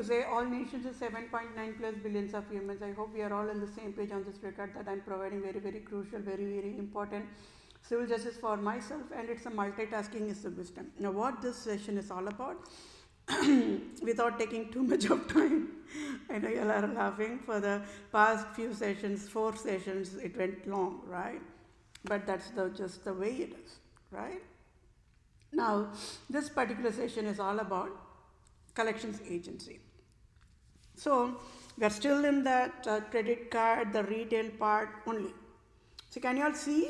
say all nations is 7.9 plus billions of humans. I hope we are all on the same page on this regard, that I'm providing very, very crucial, very, very important civil justice for myself, and it's a multitasking is the wisdom. Now, what this session is all about, without taking too much of time, I know you all are laughing. For the past few sessions, 4 sessions, it went long, right? But that's just the way it is, right? Now, this particular session is all about collections agency. So, we are still in that credit card, the retail part only. So, can you all see?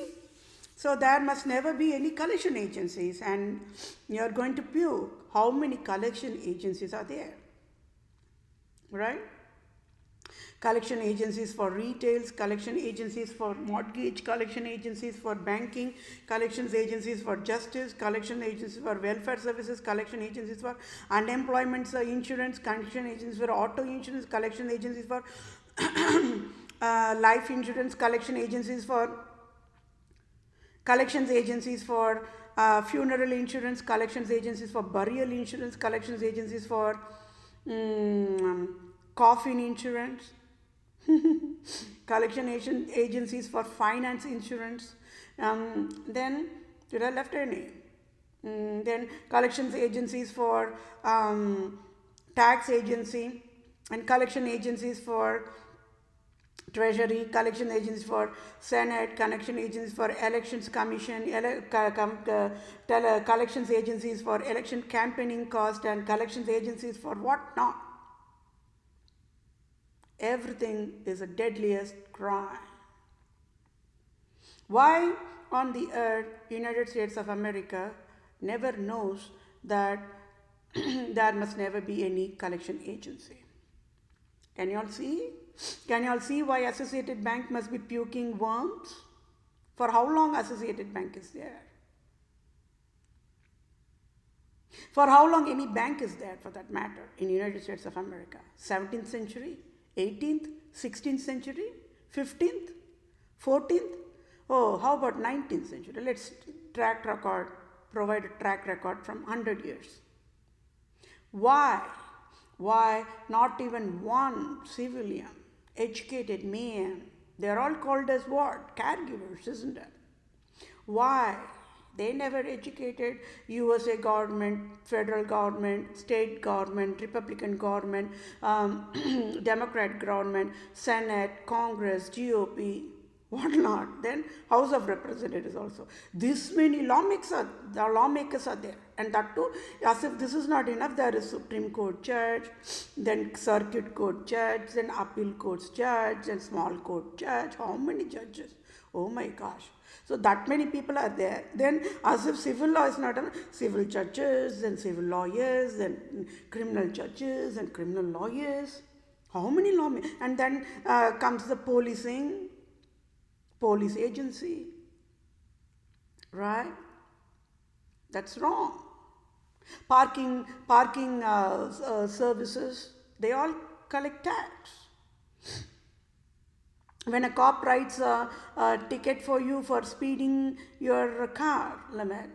So, there must never be any collection agencies, and you are going to puke. How many collection agencies are there? Right? Collection agencies for retails, collection agencies for mortgage, collection agencies for banking, collections agencies for justice, collection agencies for welfare services, collection agencies for unemployment insurance, collection agencies for auto insurance, collection agencies for life insurance, collections agencies for funeral insurance, collections agencies for burial insurance, collections agencies for coffin insurance, collection agencies for finance insurance. Then did I left any? Then collections agencies for tax agency, and collection agencies for treasury, collection agencies for senate, collection agencies for elections commission, collections agencies for election campaigning cost, and collections agencies for what not. Everything is a deadliest crime. Why on the earth United States of America never knows that there must never be any collection agency? Can you all see? Can you all see why Associated Bank must be puking worms? For how long Associated Bank is there? For how long any bank is there, for that matter, in United States of America? 17th century? 18th, 16th century, 15th, 14th? Oh, how about 19th century? Let's provide a track record from 100 years. Why? Why not even one civilian, educated man? They're all called as what? Caregivers, isn't it? Why? They never educated USA government, federal government, state government, Republican government, Democrat government, Senate, Congress, GOP, what not. Then House of Representatives also. This many lawmakers are there. And that too, as if this is not enough, there is Supreme Court judge, then Circuit Court judge, then Appeal Court judge, then Small Court judge. How many judges? Oh my gosh. So that many people are there. Then as if civil law is not enough, civil judges and civil lawyers and criminal judges and criminal lawyers. How many lawmakers? And then comes the policing, police agency. Right? That's wrong. Parking services, they all collect tax. When a cop writes a ticket for you for speeding your car limit,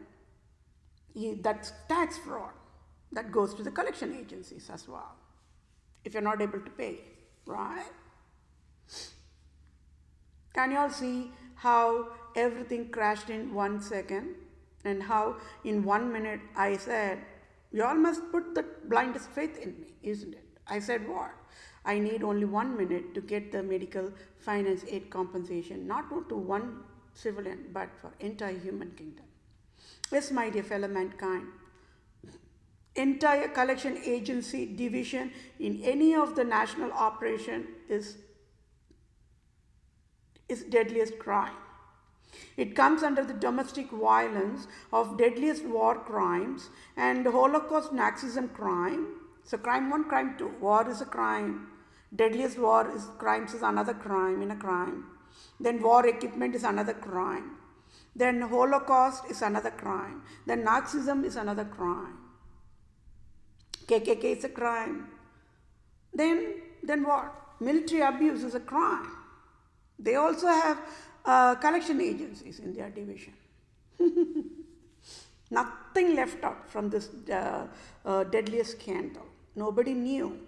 that's tax fraud. That goes to the collection agencies as well, if you're not able to pay, right? Can you all see how everything crashed in 1 second, and how in 1 minute I said, you all must put the blindest faith in me, isn't it? I said what? I need only 1 minute to get the medical finance aid compensation, not to one civilian, but for entire human kingdom. Yes, my dear fellow mankind, entire collection agency division in any of the national operation is deadliest crime. It comes under the domestic violence of deadliest war crimes and Holocaust Nazism crime. So crime 1, crime 2. War is a crime. Deadliest crimes is another crime in a crime. Then war equipment is another crime. Then Holocaust is another crime. Then Nazism is another crime. KKK is a crime. Then what? Military abuse is a crime. They also have collection agencies in their division. Nothing left out from this deadliest scandal. Nobody knew.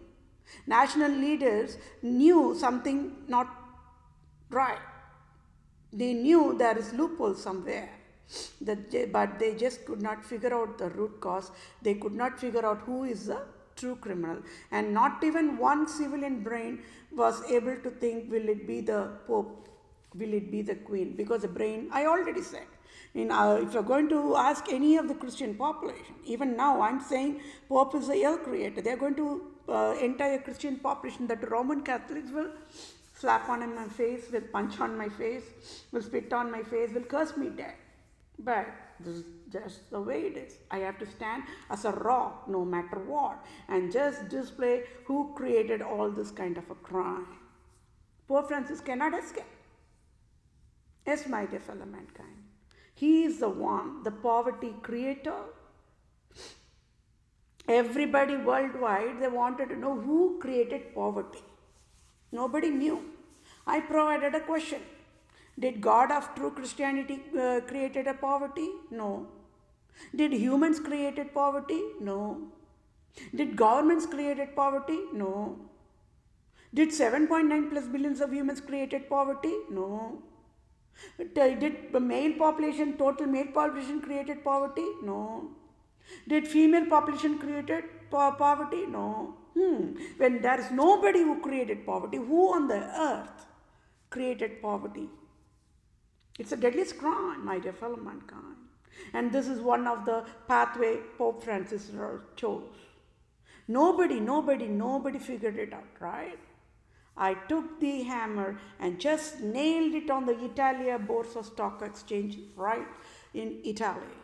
National leaders knew something not right. They knew there is loophole somewhere, but they just could not figure out the root cause. They could not figure out who is the true criminal. And not even one civilian brain was able to think, will it be the Pope? Will it be the Queen? Because the brain, I already said, if you're going to ask any of the Christian population, even now I'm saying Pope is the ill creator. They're going to entire Christian population, that Roman Catholics will slap on my face, will punch on my face, will spit on my face, will curse me dead. But this is just the way it is. I have to stand as a rock no matter what and just display who created all this kind of a crime. Pope Francis cannot escape. Yes, my dear fellow mankind. He is the one, the poverty creator. Everybody worldwide, they wanted to know who created poverty. Nobody knew. I provided a question. Did God of true Christianity created a poverty? No. Did humans created poverty? No. Did governments created poverty? No. Did 7.9 plus billions of humans created poverty? No. Did the male population, total male population created poverty? No. Did female population created poverty? No. When there is nobody who created poverty, who on the earth created poverty? It's a deadliest crime, my dear fellow mankind. And this is one of the pathway Pope Francis chose. Nobody figured it out, right? I took the hammer and just nailed it on the Italia Borsa Stock Exchange right in Italy.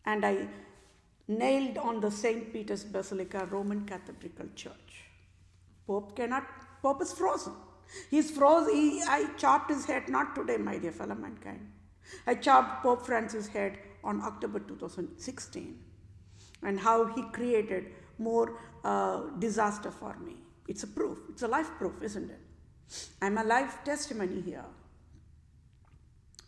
And I nailed on the St. Peter's Basilica Roman Cathedral Church. Pope is frozen. He's frozen. I chopped his head, not today, my dear fellow mankind. I chopped Pope Francis' head on October 2016. And how he created more disaster for me. It's a proof. It's a life proof, isn't it? I'm a life testimony here.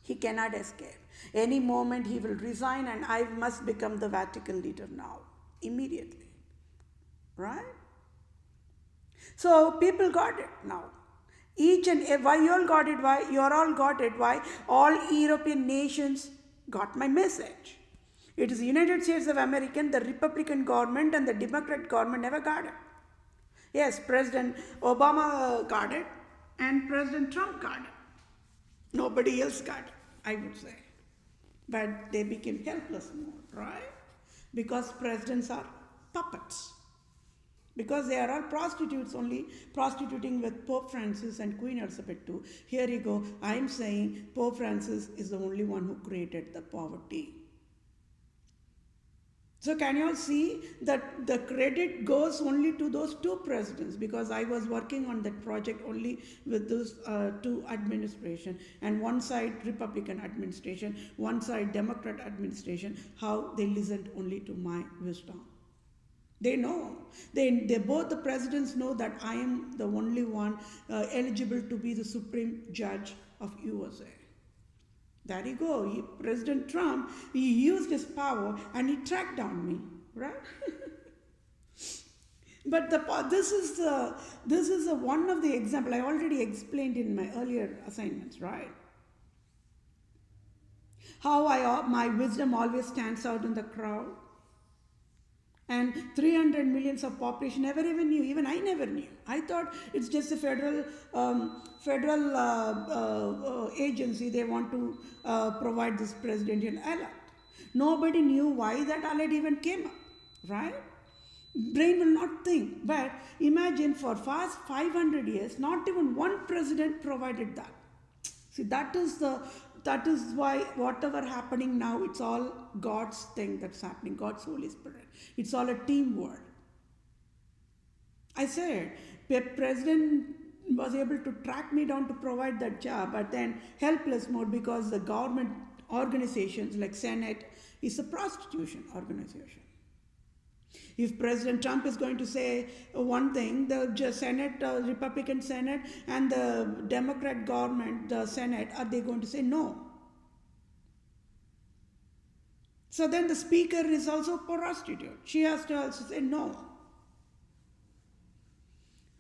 He cannot escape. Any moment he will resign and I must become the Vatican leader now, immediately. Right? So people got it now. Why you all got it? Why you all got it? Why all European nations got my message? It is the United States of America, the Republican government and the Democrat government never got it. Yes, President Obama got it and President Trump got it. Nobody else got it, I would say. But they became helpless more, right? Because presidents are puppets. Because they are all prostitutes, only prostituting with Pope Francis and Queen Elizabeth II. Here you go, I am saying Pope Francis is the only one who created the poverty. So can you all see that the credit goes only to those two presidents, because I was working on that project only with those two administration, and one side Republican administration, one side Democrat administration, how they listened only to my wisdom. They know, they both the presidents know that I am the only one eligible to be the Supreme Judge of USA. There you go. President Trump, he used his power and he tracked down me, right? But this is one of the example I already explained in my earlier assignments, right? How my wisdom always stands out in the crowd. And 300 millions of population never even knew. Even I never knew. I thought it's just a federal agency. They want to provide this presidential alert. Nobody knew why that alert even came up, right? Brain will not think. But imagine for past 500 years, not even one president provided that. See, that is why whatever happening now, it's all God's thing that's happening, God's Holy Spirit. It's all a team world. I said, the president was able to track me down to provide that job, but then helpless mode because the government organizations like Senate is a prostitution organization. If President Trump is going to say one thing, the Senate, Republican Senate and the Democrat government, the Senate, are they going to say no? So then the speaker is also a prostitute. She has to also say no.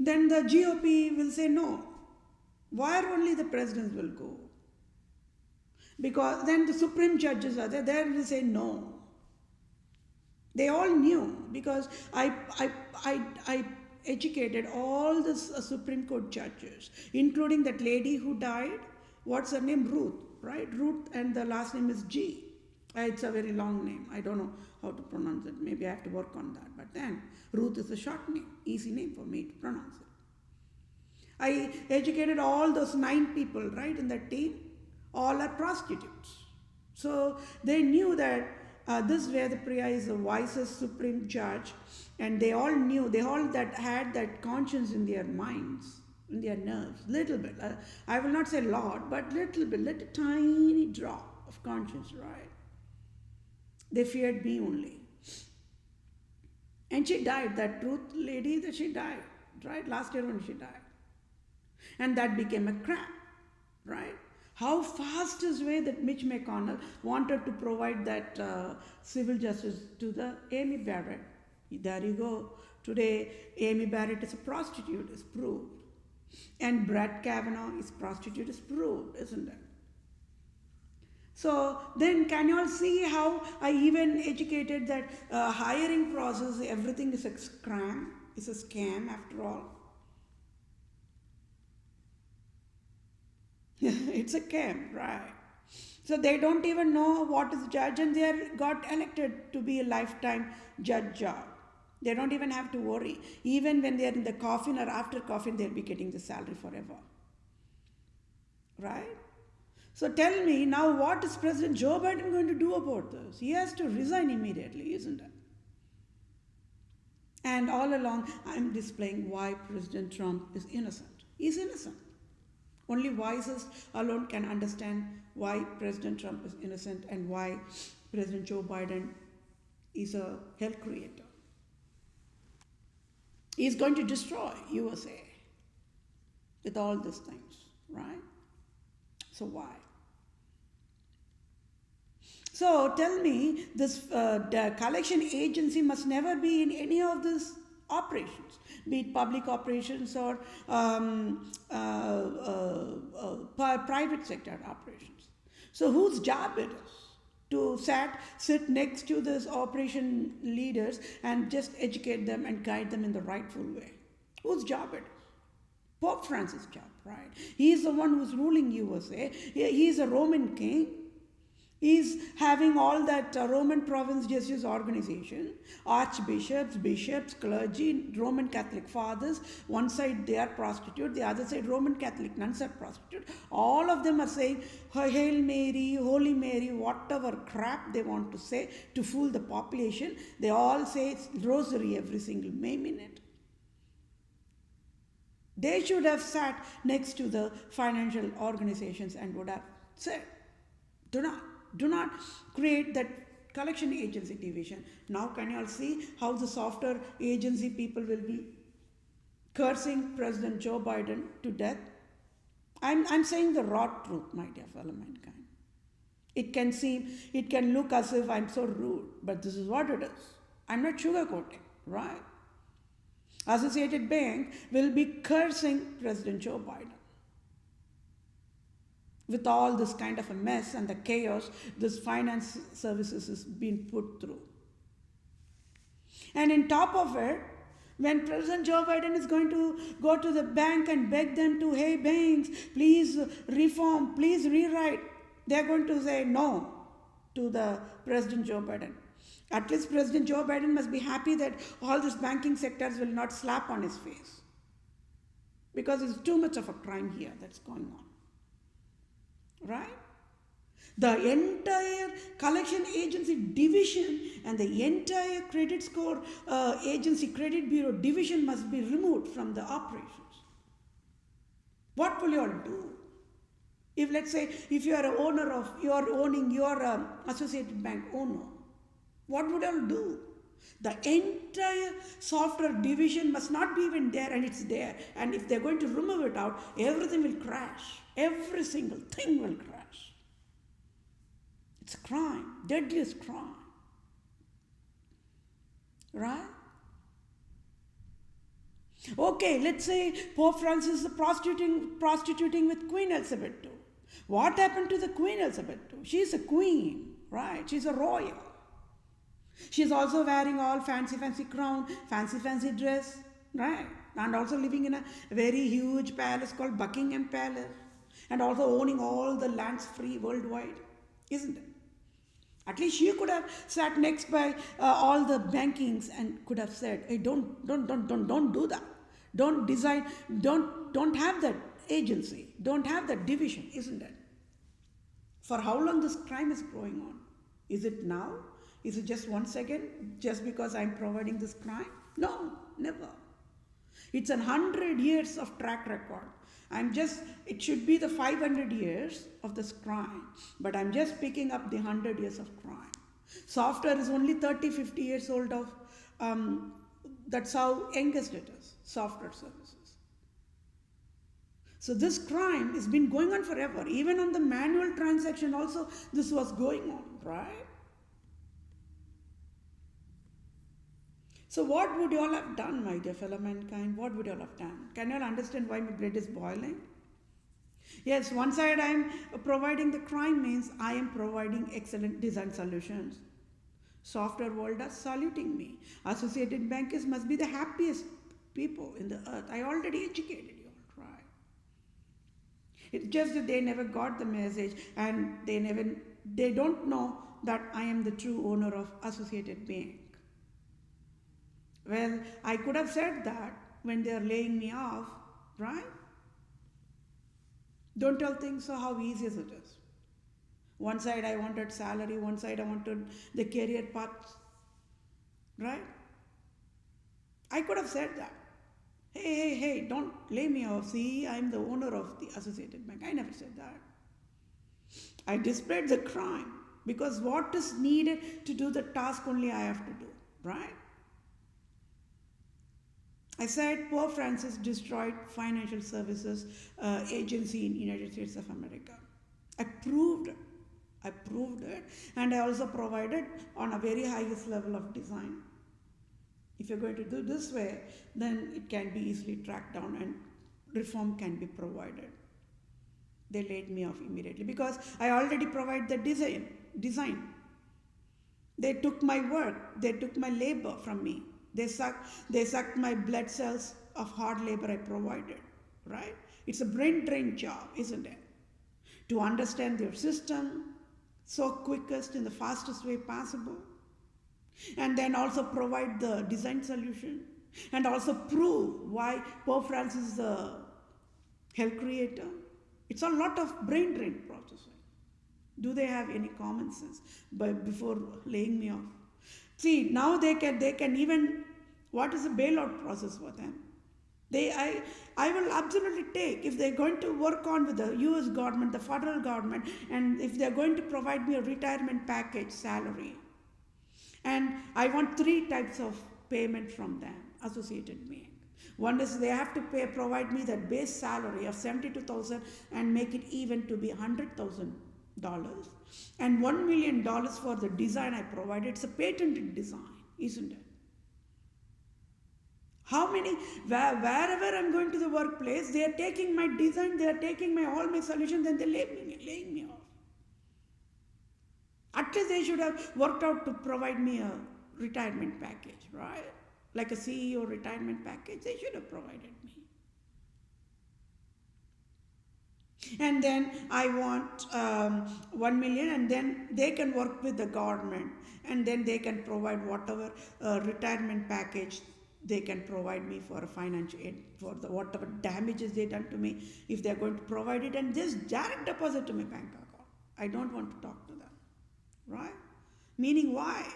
then the GOP will say no. Why only the presidents will go? Because then the supreme judges are there, they will say no. They all knew, because I educated all the Supreme Court judges, including that lady who died. What's her name? Ruth, right? Ruth, and the last name is G. It's a very long name. I don't know how to pronounce it. Maybe I have to work on that. But then Ruth is a short name, easy name for me to pronounce it. I educated all those 9 people, right, in that team. All are prostitutes. So they knew that this Vethapriya is the wisest supreme judge, and they all knew, they all that had that conscience in their minds, in their nerves, little bit. I will not say a lot, but little bit, little tiny drop of conscience, right? They feared me only. And she died, that Ruth lady, that she died, right? Last year when she died. And that became a crap, right? How fastest way that Mitch McConnell wanted to provide that civil justice to the Amy Barrett. There you go. Today, Amy Barrett is a prostitute, is proved. And Brett Kavanaugh is prostitute, is proved, isn't it? So then can you all see how I even educated that hiring process, everything is a scam, is a scam after all. It's a scam, right? So they don't even know what is judge, and they are got elected to be a lifetime judge job. They don't even have to worry. Even when they are in the coffin or after coffin, they'll be getting the salary forever. Right? So tell me now, what is President Joe Biden going to do about this? He has to resign immediately, isn't it? And all along, I'm displaying why President Trump is innocent. He's innocent. Only wisest alone can understand why President Trump is innocent and why President Joe Biden is a hell creator. He's going to destroy USA with all these things, right? So why? So tell me, this the collection agency must never be in any of these operations, be it public operations or private sector operations. So whose job it is to sit next to these operation leaders and just educate them and guide them in the rightful way? Whose job it is? Pope Francis' job, right? He is the one who's ruling USA. He is a Roman king. He's having all that Roman province justice organization, archbishops, bishops, clergy, Roman Catholic fathers. One side they are prostitute, the other side Roman Catholic nuns are prostitute. All of them are saying Hail Mary, Holy Mary, whatever crap they want to say to fool the population. They all say it's rosary every single minute. They should have sat next to the financial organizations and would have said, do not create that collection agency division. Now can you all see how the software agency people will be cursing President Joe Biden to death? I'm saying the raw truth, my dear fellow mankind. It can look as if I'm so rude, but this is what it is. I'm not sugarcoating, right? Associated Bank will be cursing President Joe Biden. With all this kind of a mess and the chaos this finance services is being put through. And on top of it, when President Joe Biden is going to go to the bank and beg them to, hey banks, please reform, please rewrite, they're going to say no to the President Joe Biden. At least President Joe Biden must be happy that all these banking sectors will not slap on his face. Because it's too much of a crime here that's going on. Right? The entire collection agency division and the entire credit score agency, credit bureau division must be removed from the operations. What will you all do? If let's say, if you are an owner of, you are owning your Associated Bank owner, what would you all do? The entire software division must not be even there, and it's there. And if they're going to remove it out, everything will crash. Every single thing will crash. It's a crime, deadliest crime. Right? Okay, let's say Pope Francis is prostituting with Queen Elizabeth II. What happened to the Queen Elizabeth II? She's a queen, right? She's a royal. She's also wearing all fancy crown, fancy dress, right? And also living in a very huge palace called Buckingham Palace. And also owning all the lands free worldwide, isn't it? At least she could have sat next by all the bankings and could have said, "Hey, don't do that. Don't have that agency. Don't have that division," isn't it? For how long this crime is going on? Is it now? Is it just 1 second, just because I'm providing this crime? No, never. It's 100 years of track record. It should be the 500 years of this crime, but I'm just picking up the 100 years of crime. Software is only 30, 50 years old of, that's how youngest it is, software services. So this crime has been going on forever. Even on the manual transaction also, this was going on, right? So what would you all have done, my dear fellow mankind? What would you all have done? Can you all understand why my blood is boiling? Yes, one side I am providing the crime means I am providing excellent design solutions. Software world are saluting me. Associated bankers must be the happiest people in the earth. I already educated you all, right? It's just that they never got the message, and they don't know that I am the true owner of Associated Bank. Well, I could have said that when they are laying me off, right? Don't y'all think so how easy it is? One side I wanted salary, one side I wanted the career path, right? I could have said that. Hey, don't lay me off. See, I'm the owner of the Associated Bank. I never said that. I displayed the crime because what is needed to do the task only I have to do, right? I said Pope Francis destroyed financial services agency in United States of America. I proved it, and I also provided on a very highest level of design. If you're going to do this way, then it can be easily tracked down and reform can be provided. They laid me off immediately because I already provide the design. They took my work, they took my labor from me. They sucked my blood cells of hard labor I provided, right? It's a brain drain job, isn't it? To understand their system so quickest in the fastest way possible, and then also provide the design solution, and also prove why Pope Francis is the hell creator. It's a lot of brain drain processing. Do they have any common sense before laying me off? See, now they can even, what is the bailout process for them? I will absolutely take, if they're going to work on with the US government, the federal government, and if they're going to provide me a retirement package salary, and I want 3 types of payment from them, Associated Bank. One is they have to provide me that base salary of $72,000 and make it even to be $100,000. And $1 million for the design I provided. It's a patented design, isn't it? How many, wherever I'm going to the workplace, they are taking my design, they are taking all my solutions, and they're laying me off. At least they should have worked out to provide me a retirement package, right? Like a CEO retirement package, they should have provided me. And then I want 1 million, and then they can work with the government, and then they can provide whatever retirement package they can provide me for a financial aid for the whatever damages they done to me, if they're going to provide it, and just direct deposit to my bank account. I don't want to talk to them, right? Meaning why?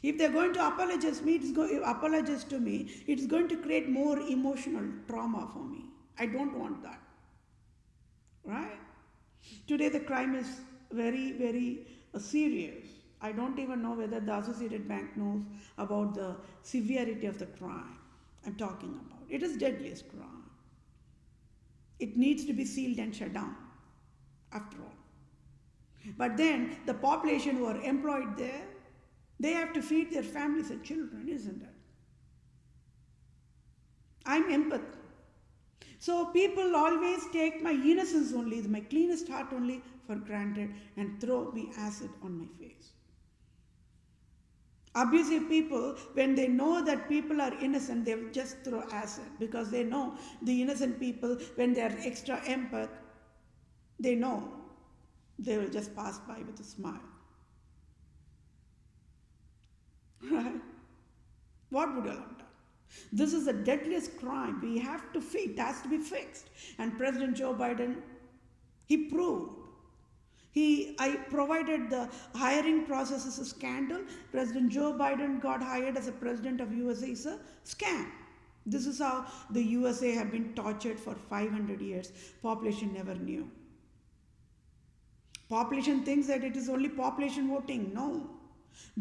If they're going to apologize to me, it's going to create more emotional trauma for me. I don't want that. Right? Today the crime is very, very serious. I don't even know whether the Associated Bank knows about the severity of the crime I'm talking about. It is deadliest crime. It needs to be sealed and shut down, after all. But then the population who are employed there, they have to feed their families and children, isn't it? I'm empathy. So people always take my innocence only, my cleanest heart only for granted and throw me acid on my face. Abusive people, when they know that people are innocent, they will just throw acid because they know the innocent people, when they are extra empath, they know they will just pass by with a smile. Right? What would you have done? This is the deadliest crime. We have to fix. It has to be fixed. And President Joe Biden, he proved. I provided the hiring process as a scandal. President Joe Biden got hired as a president of USA is a scam. This is how the USA have been tortured for 500 years. Population never knew. Population thinks that it is only population voting. No.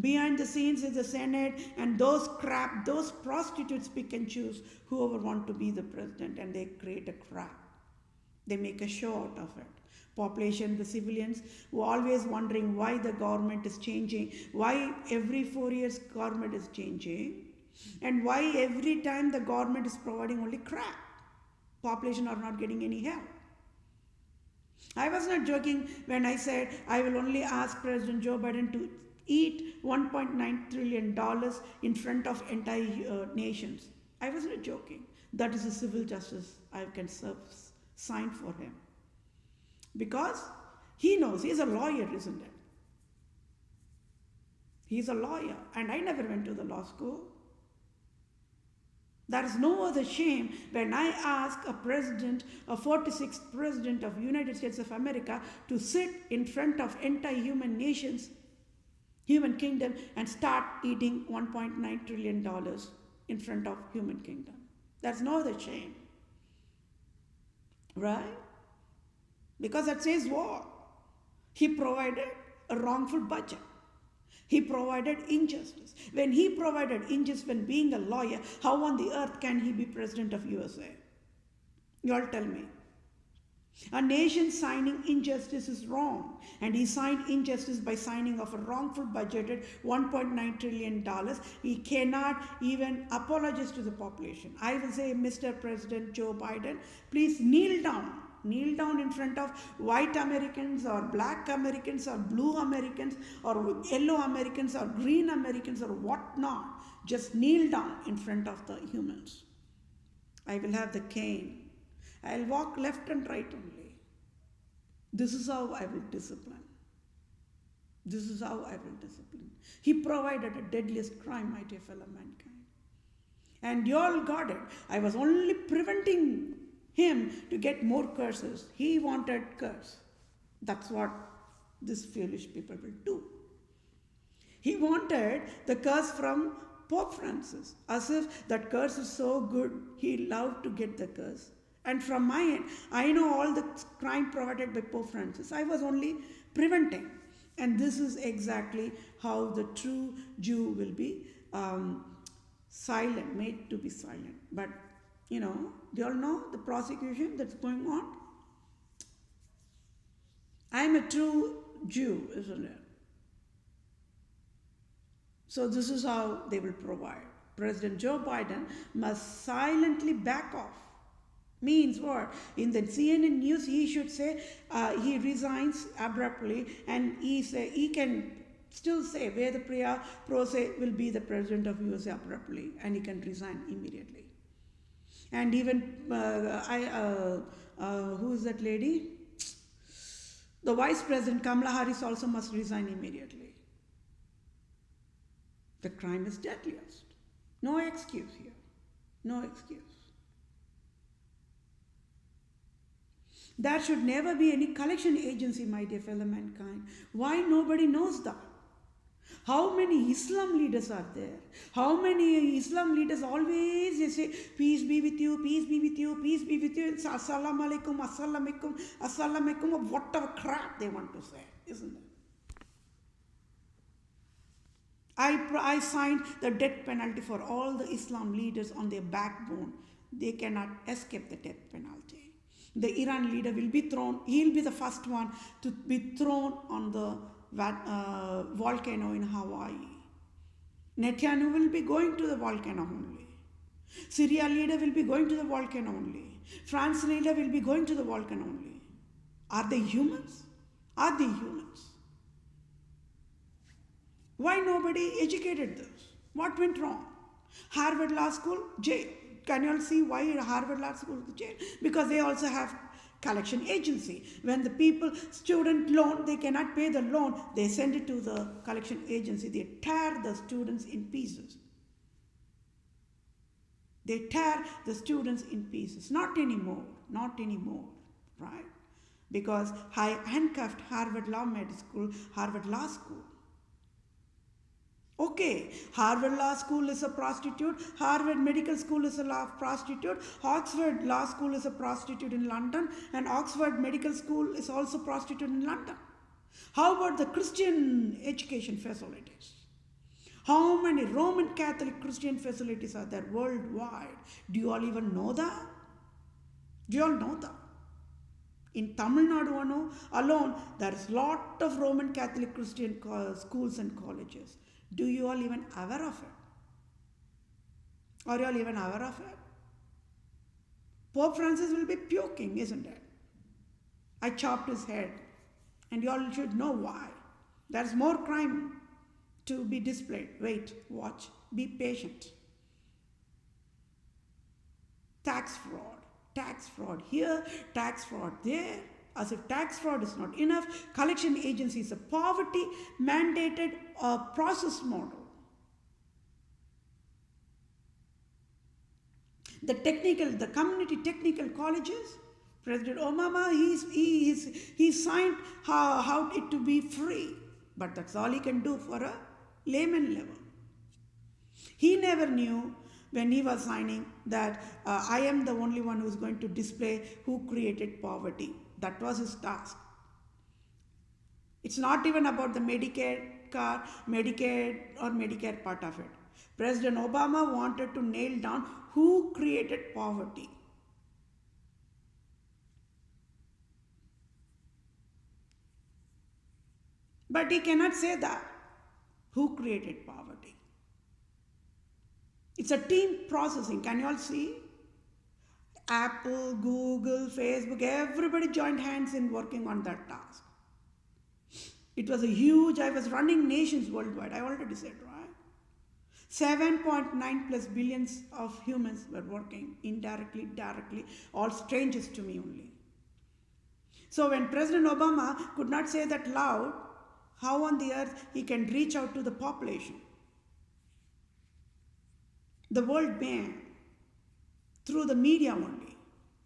Behind the scenes is the Senate and those prostitutes pick and choose whoever want to be the president and they create a crap. They make a show out of it. Population, the civilians, who are always wondering why the government is changing, why every 4 years government is changing, and why every time the government is providing only crap. Population are not getting any help. I was not joking when I said I will only ask President Joe Biden to eat $1.9 trillion in front of entire nations. I was not joking. That is a civil justice I can sign for him. Because he knows, he's a lawyer, isn't it? He's a lawyer, and I never went to the law school. There is no other shame when I ask a 46th president of United States of America to sit in front of entire human kingdom and start eating $1.9 trillion in front of human kingdom. There's no other shame. Right? Because that says what? He provided a wrongful budget. He provided injustice. When he provided injustice when being a lawyer, how on the earth can he be president of USA? You all tell me. A nation signing injustice is wrong. And he signed injustice by signing off a wrongful budgeted $1.9 trillion. He cannot even apologize to the population. I will say, Mr. President Joe Biden, please kneel down. Kneel down in front of white Americans or black Americans or blue Americans or yellow Americans or green Americans or whatnot. Just kneel down in front of the humans. I will have the cane. I'll walk left and right only. This is how I will discipline. This is how I will discipline. He provided a deadliest crime, my dear fellow mankind. And you all got it. I was only preventing him to get more curses. He wanted curse. That's what these foolish people will do. He wanted the curse from Pope Francis, as if that curse is so good, he loved to get the curse. And from my end, I know all the crime provided by Pope Francis. I was only preventing. And this is exactly how the true Jew will be silent, made to be silent. But you know, do you all know the prosecution that's going on? I'm a true Jew, isn't it? So this is how they will provide. President Joe Biden must silently back off. Means what? In the CNN news, he should say he resigns abruptly, and he can still say Vethapriya, PROSE will be the president of USA abruptly, and he can resign immediately. And even, who is that lady? The Vice President Kamala Harris also must resign immediately. The crime is deadliest. No excuse here. No excuse. There should never be any collection agency, my dear fellow mankind. Why nobody knows that? How many Islam leaders are there? How many Islam leaders always they say, peace be with you, peace be with you, peace be with you. It's assalamu alaikum, assalamu alaikum, assalamu alaikum, or whatever crap they want to say, isn't it? I signed the death penalty for all the Islam leaders on their backbone. They cannot escape the death penalty. The Iran leader will be thrown, he'll be the first one to be thrown on the volcano in Hawaii. Netanyahu will be going to the volcano only. Syria leader will be going to the volcano only. France leader will be going to the volcano only. Are they humans? Are they humans? Why nobody educated this? What went wrong? Harvard Law School, jail. Can you all see why Harvard Law School is jail? Because they also have collection agency. When the people, student loan, they cannot pay the loan, they send it to the collection agency. They tear the students in pieces. They tear the students in pieces. Not anymore, right? Because I handcuffed Harvard Law School. Okay, Harvard Law School is a prostitute, Harvard Medical School is a prostitute, Oxford Law School is a prostitute in London, and Oxford Medical School is also prostitute in London. How about the Christian education facilities? How many Roman Catholic Christian facilities are there worldwide? Do you all even know that? Do you all know that? In Tamil Nadu alone, there is a lot of Roman Catholic Christian schools and colleges. Do you all even aware of it? Are you all even aware of it? Pope Francis will be puking, isn't it? I chopped his head, and you all should know why. There's more crime to be displayed. Wait, watch, be patient. Tax fraud here, tax fraud there. As if tax fraud is not enough, collection agency is a poverty mandated process model. The community technical colleges, President Obama, he signed how it to be free, but that's all he can do for a layman level. He never knew when he was signing that I am the only one who is going to display who created poverty. That was his task. It's not even about the Medicaid or Medicare part of it. President Obama wanted to nail down who created poverty. But he cannot say that. Who created poverty? It's a team processing. Can you all see? Apple, Google, Facebook, everybody joined hands in working on that task. It was a huge, I was running nations worldwide, I already said, right? 7.9 plus billions of humans were working indirectly, directly, all strangers to me only. So when President Obama could not say that loud, how on the earth he can reach out to the population? The World Bank, through the media only,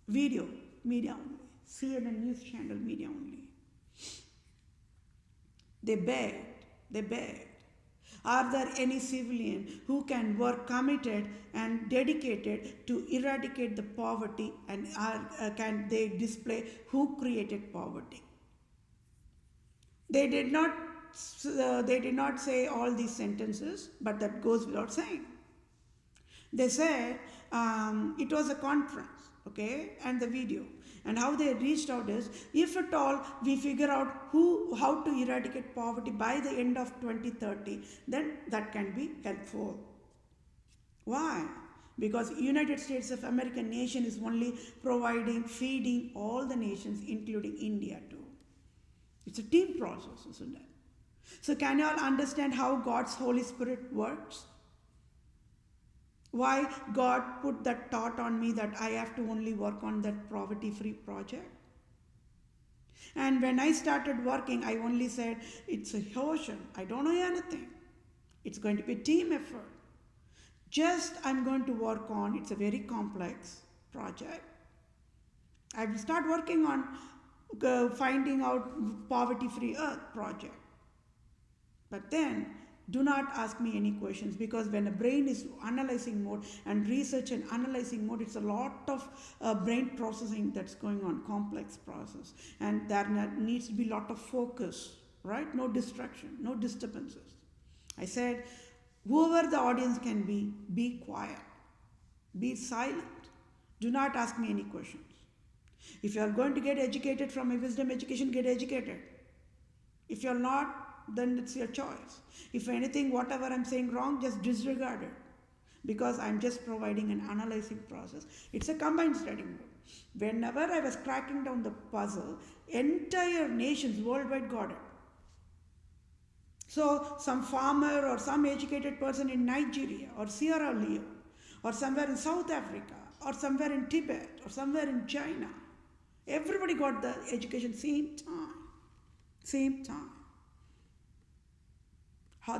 video, media only, CNN news channel media only. They begged. Are there any civilian who can work committed and dedicated to eradicate the poverty, and can they display who created poverty? They did not say all these sentences, but that goes without saying. They said it was a conference, okay, and the video. And how they reached out is, if at all we figure out how to eradicate poverty by the end of 2030, then that can be helpful. Why? Because United States of America nation is only feeding all the nations, including India too. It's a team process, isn't it? So can you all understand how God's Holy Spirit works? Why God put that thought on me that I have to only work on that poverty-free project? And when I started working, I only said, it's a ocean. I don't know anything. It's going to be a team effort. I'm going to work on, it's a very complex project. I will start working on finding out poverty-free earth project. But then, do not ask me any questions, because when a brain is analyzing mode and research and analyzing mode, it's a lot of brain processing that's going on, complex process. And there needs to be a lot of focus, right? No distraction, no disturbances. I said, whoever the audience can be quiet, be silent. Do not ask me any questions. If you are going to get educated from a wisdom education, get educated. If you're not, then it's your choice. If anything, whatever I'm saying wrong, just disregard it. because I'm just providing an analyzing process. It's a combined study mode. Whenever I was cracking down the puzzle, entire nations worldwide got it. So some farmer or some educated person in Nigeria or Sierra Leone or somewhere in South Africa or somewhere in Tibet or somewhere in China, everybody got the education same time. Same time.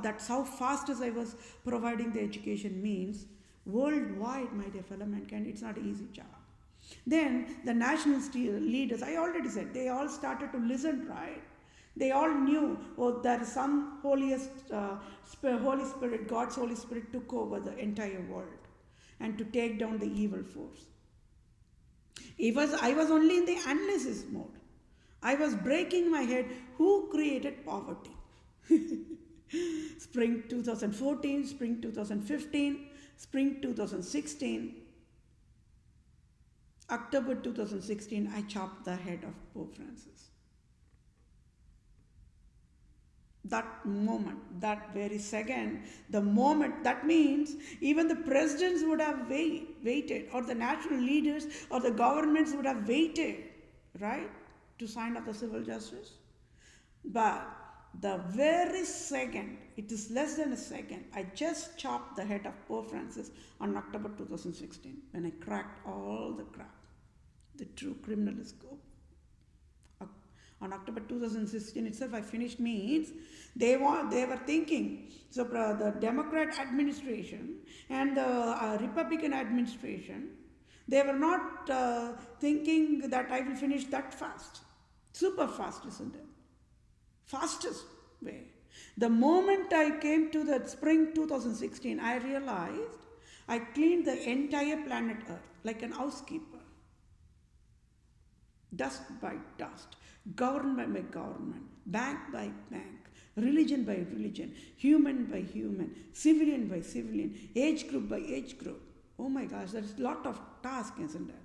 That's how fast as I was providing the education means worldwide, my dear fellow mankind, it's not an easy job. Then the national leaders, I already said, they all started to listen, right? They all knew, oh, there is some Holy Spirit, God's Holy Spirit took over the entire world and to take down the evil force. I was only in the analysis mode. I was breaking my head, who created poverty? Spring 2014, spring 2015, spring 2016, October 2016, I chopped the head of Pope Francis. That moment, that very second, the moment, that means even the presidents would have waited, or the national leaders or the governments would have waited, right, to sign up the civil justice. But the very second, it is less than a second, I just chopped the head of Pope Francis on October 2016 when I cracked all the crap. The true criminal is go. On October 2016 itself, I finished means they were thinking. So the Democrat administration and the Republican administration, they were not thinking that I will finish that fast. Super fast, isn't it? Fastest way. The moment I came to the spring 2016, I realized I cleaned the entire planet Earth like an housekeeper. Dust by dust, government by government, bank by bank, religion by religion, human by human, civilian by civilian, age group by age group. Oh my gosh, there's a lot of task, isn't it?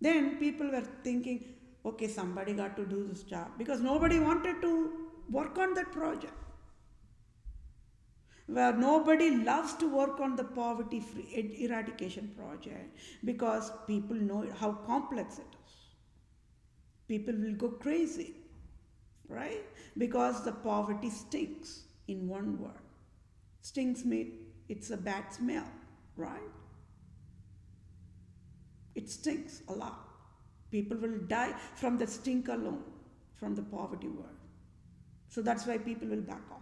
Then people were thinking, okay, somebody got to do this job, because nobody wanted to work on that project. Where nobody loves to work on the poverty-free eradication project because people know how complex it is. People will go crazy, right? Because the poverty stinks, in one word. Stinks means it's a bad smell, right? It stinks a lot. People will die from the stink alone, from the poverty word. So that's why people will back off.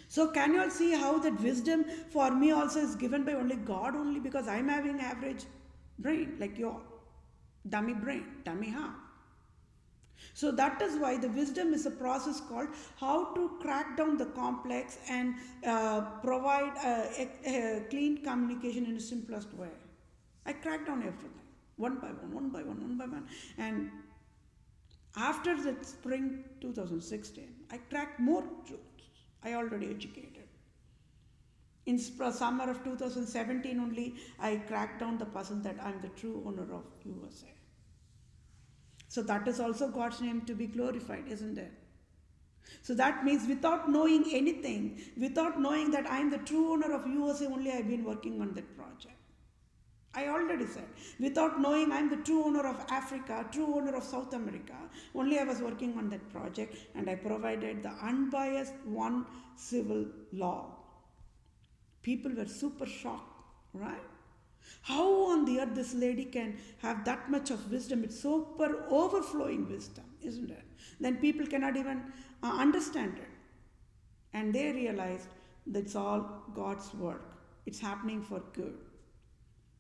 So can you all see how that wisdom for me also is given by only God only, because I'm having average brain like you all. Dummy brain, dummy heart. So that is why the wisdom is a process called how to crack down the complex and provide a clean communication in the simplest way. I cracked down everything, one by one, one by one, one by one. And after the spring 2016, I cracked more truths. I already educated. In summer of 2017 only, I cracked down the puzzle that I'm the true owner of USA. So that is also God's name to be glorified, isn't it? So that means without knowing anything, without knowing that I'm the true owner of USA only, I've been working on that project. I already said, without knowing I'm the true owner of Africa, true owner of South America, only I was working on that project, and I provided the unbiased one civil law. People were super shocked, right? How on the earth this lady can have that much of wisdom? It's super overflowing wisdom, isn't it? Then people cannot even understand it. And they realized that's all God's work. It's happening for good.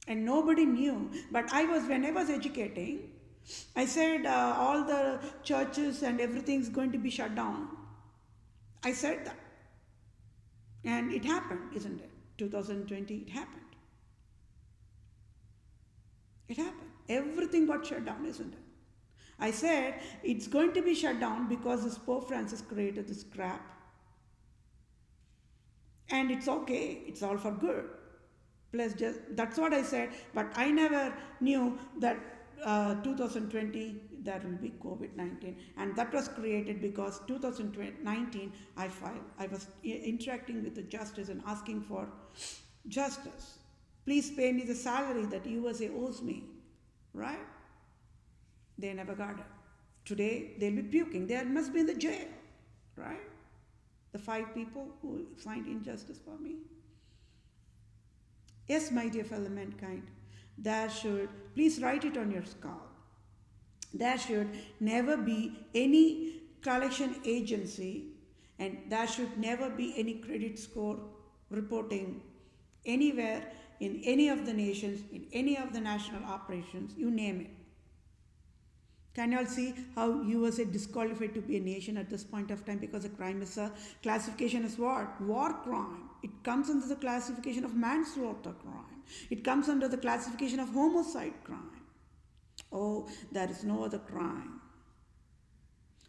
And nobody knew. But when I was educating, I said all the churches and everything's going to be shut down. I said that. And it happened, isn't it? 2020, it happened. It happened. Everything got shut down, isn't it? I said it's going to be shut down because this Pope Francis created this crap. And it's okay. It's all for good. Plus, that's what I said. But I never knew that 2020 there will be COVID-19, and that was created because 2019 I was interacting with the justice and asking for justice. Please pay me the salary that USA owes me, right? They never got it. Today they'll be puking. They must be in the jail, right? The 5 people who signed injustice for me. Yes, my dear fellow mankind, there should, please write it on your skull, there should never be any collection agency, and there should never be any credit score reporting anywhere in any of the nations, in any of the national operations, you name it. Can you all see how USA disqualified to be a nation at this point of time because the crime is a classification is what? War crime. It comes under the classification of manslaughter crime. It comes under the classification of homicide crime. Oh, there is no other crime.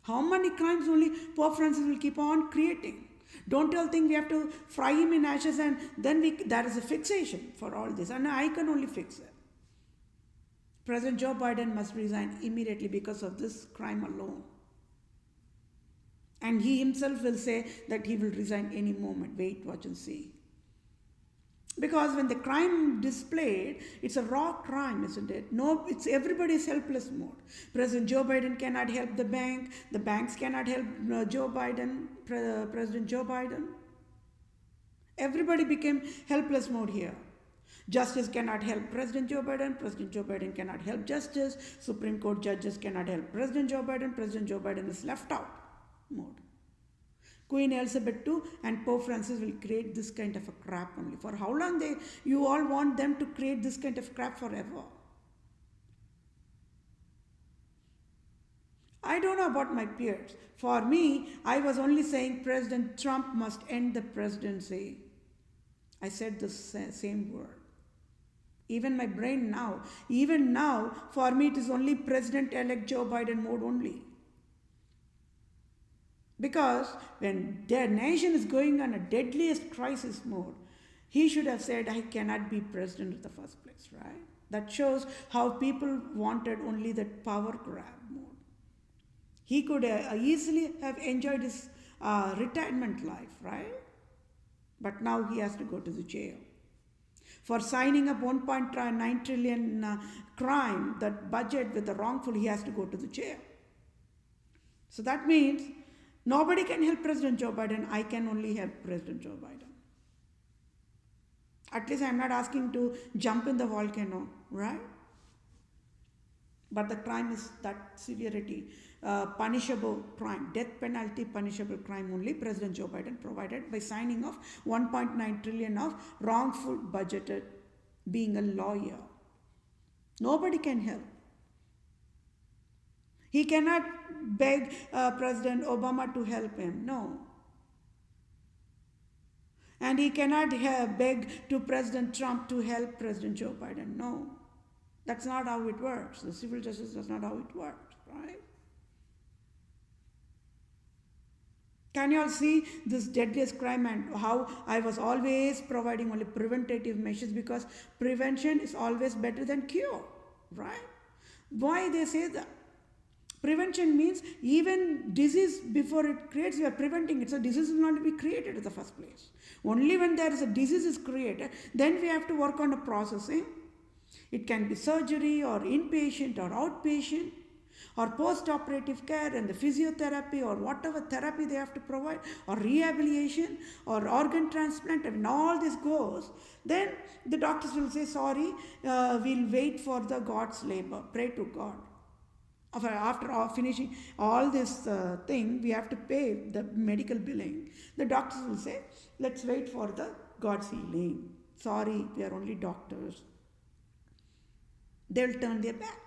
How many crimes only Pope Francis will keep on creating? Don't you all think we have to fry him in ashes and then there is a fixation for all this, and I can only fix it. President Joe Biden must resign immediately because of this crime alone. And he himself will say that he will resign any moment. Wait, watch and see. Because when the crime displayed, it's a raw crime, isn't it? No, it's everybody's helpless mode. President Joe Biden cannot help the banks cannot help Joe Biden, President Joe Biden. Everybody became helpless mode here. Justice cannot help President Joe Biden cannot help justice, Supreme Court judges cannot help President Joe Biden is left out mode. Queen Elizabeth II and Pope Francis will create this kind of a crap only. For how long you all want them to create this kind of crap forever? I don't know about my peers. For me, I was only saying President Trump must end the presidency. I said the same word. Even my brain now, for me it is only President-elect Joe Biden mode only. Because when their nation is going on a deadliest crisis mode, he should have said, I cannot be president in the first place, right? That shows how people wanted only that power grab mode. He could easily have enjoyed his retirement life, right? But now he has to go to the jail. For signing up 1.9 trillion crime, that budget with the wrongful, he has to go to the jail. So that means nobody can help President Joe Biden. I can only help President Joe Biden. At least I'm not asking to jump in the volcano, right? But the crime is that severity, punishable crime, death penalty punishable crime only President Joe Biden provided by signing off 1.9 trillion of wrongful budgeted, being a lawyer. Nobody can help. He cannot beg President Obama to help him, no. And he cannot beg to President Trump to help President Joe Biden, no. That's not how it works. The civil justice is not how it works, right? Can you all see this deadliest crime and how I was always providing only preventative measures, because prevention is always better than cure, right? Why they say that? Prevention means even disease before it creates, you are preventing it. So disease will not be created in the first place. Only when there is a disease is created, then we have to work on the processing. It can be surgery or inpatient or outpatient or post-operative care and the physiotherapy or whatever therapy they have to provide, or rehabilitation or organ transplant, and all this goes. Then the doctors will say, sorry, we'll wait for the God's labor. Pray to God. After finishing all this thing, we have to pay the medical billing. The doctors will say, let's wait for the God's healing. Sorry, we are only doctors. They will turn their back.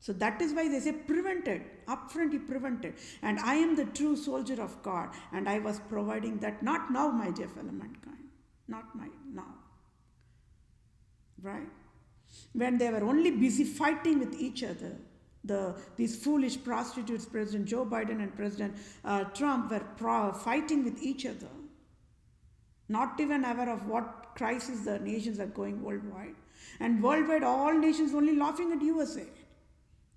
So that is why they say prevented, upfront he prevented. And I am the true soldier of God, and I was providing that, not now, my dear fellow mankind, not now, right? When they were only busy fighting with each other, these foolish prostitutes, President Joe Biden and President Trump, were fighting with each other, not even aware of what what crisis the nations are going worldwide. And worldwide, all nations only laughing at USA.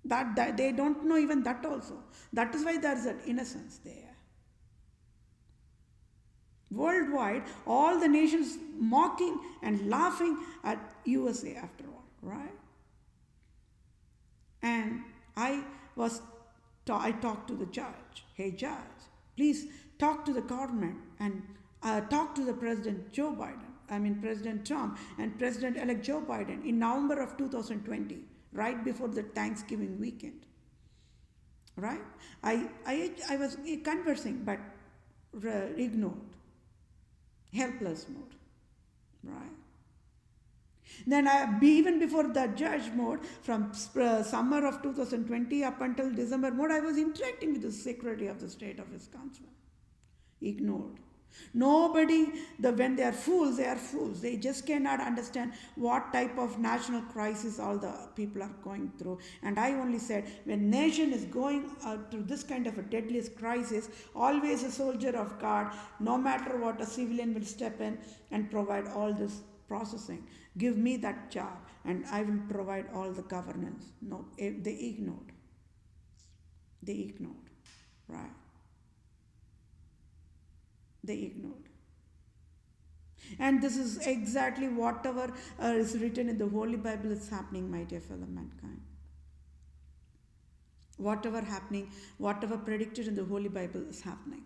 That they don't know even that also. That is why there's that innocence there. Worldwide, all the nations mocking and laughing at USA after all, right? And I talked to the judge. Hey judge, please talk to the government and talk to the President President Trump and President-elect Joe Biden in November of 2020, right before the Thanksgiving weekend, right? I was conversing, but ignored, helpless mode, right? Then even before the judge mode, from summer of 2020 up until December mode, I was interacting with the Secretary of the State of Wisconsin. Ignored. Nobody, when they are fools, they are fools. They just cannot understand what type of national crisis all the people are going through. And I only said, when nation is going through this kind of a deadliest crisis, always a soldier of God, no matter what, a civilian will step in and provide all this processing. Give me that job and I will provide all the governance. No, they ignored. They ignored, right? They ignored. And this is exactly whatever is written in the Holy Bible is happening, my dear fellow mankind. Whatever happening, whatever predicted in the Holy Bible is happening.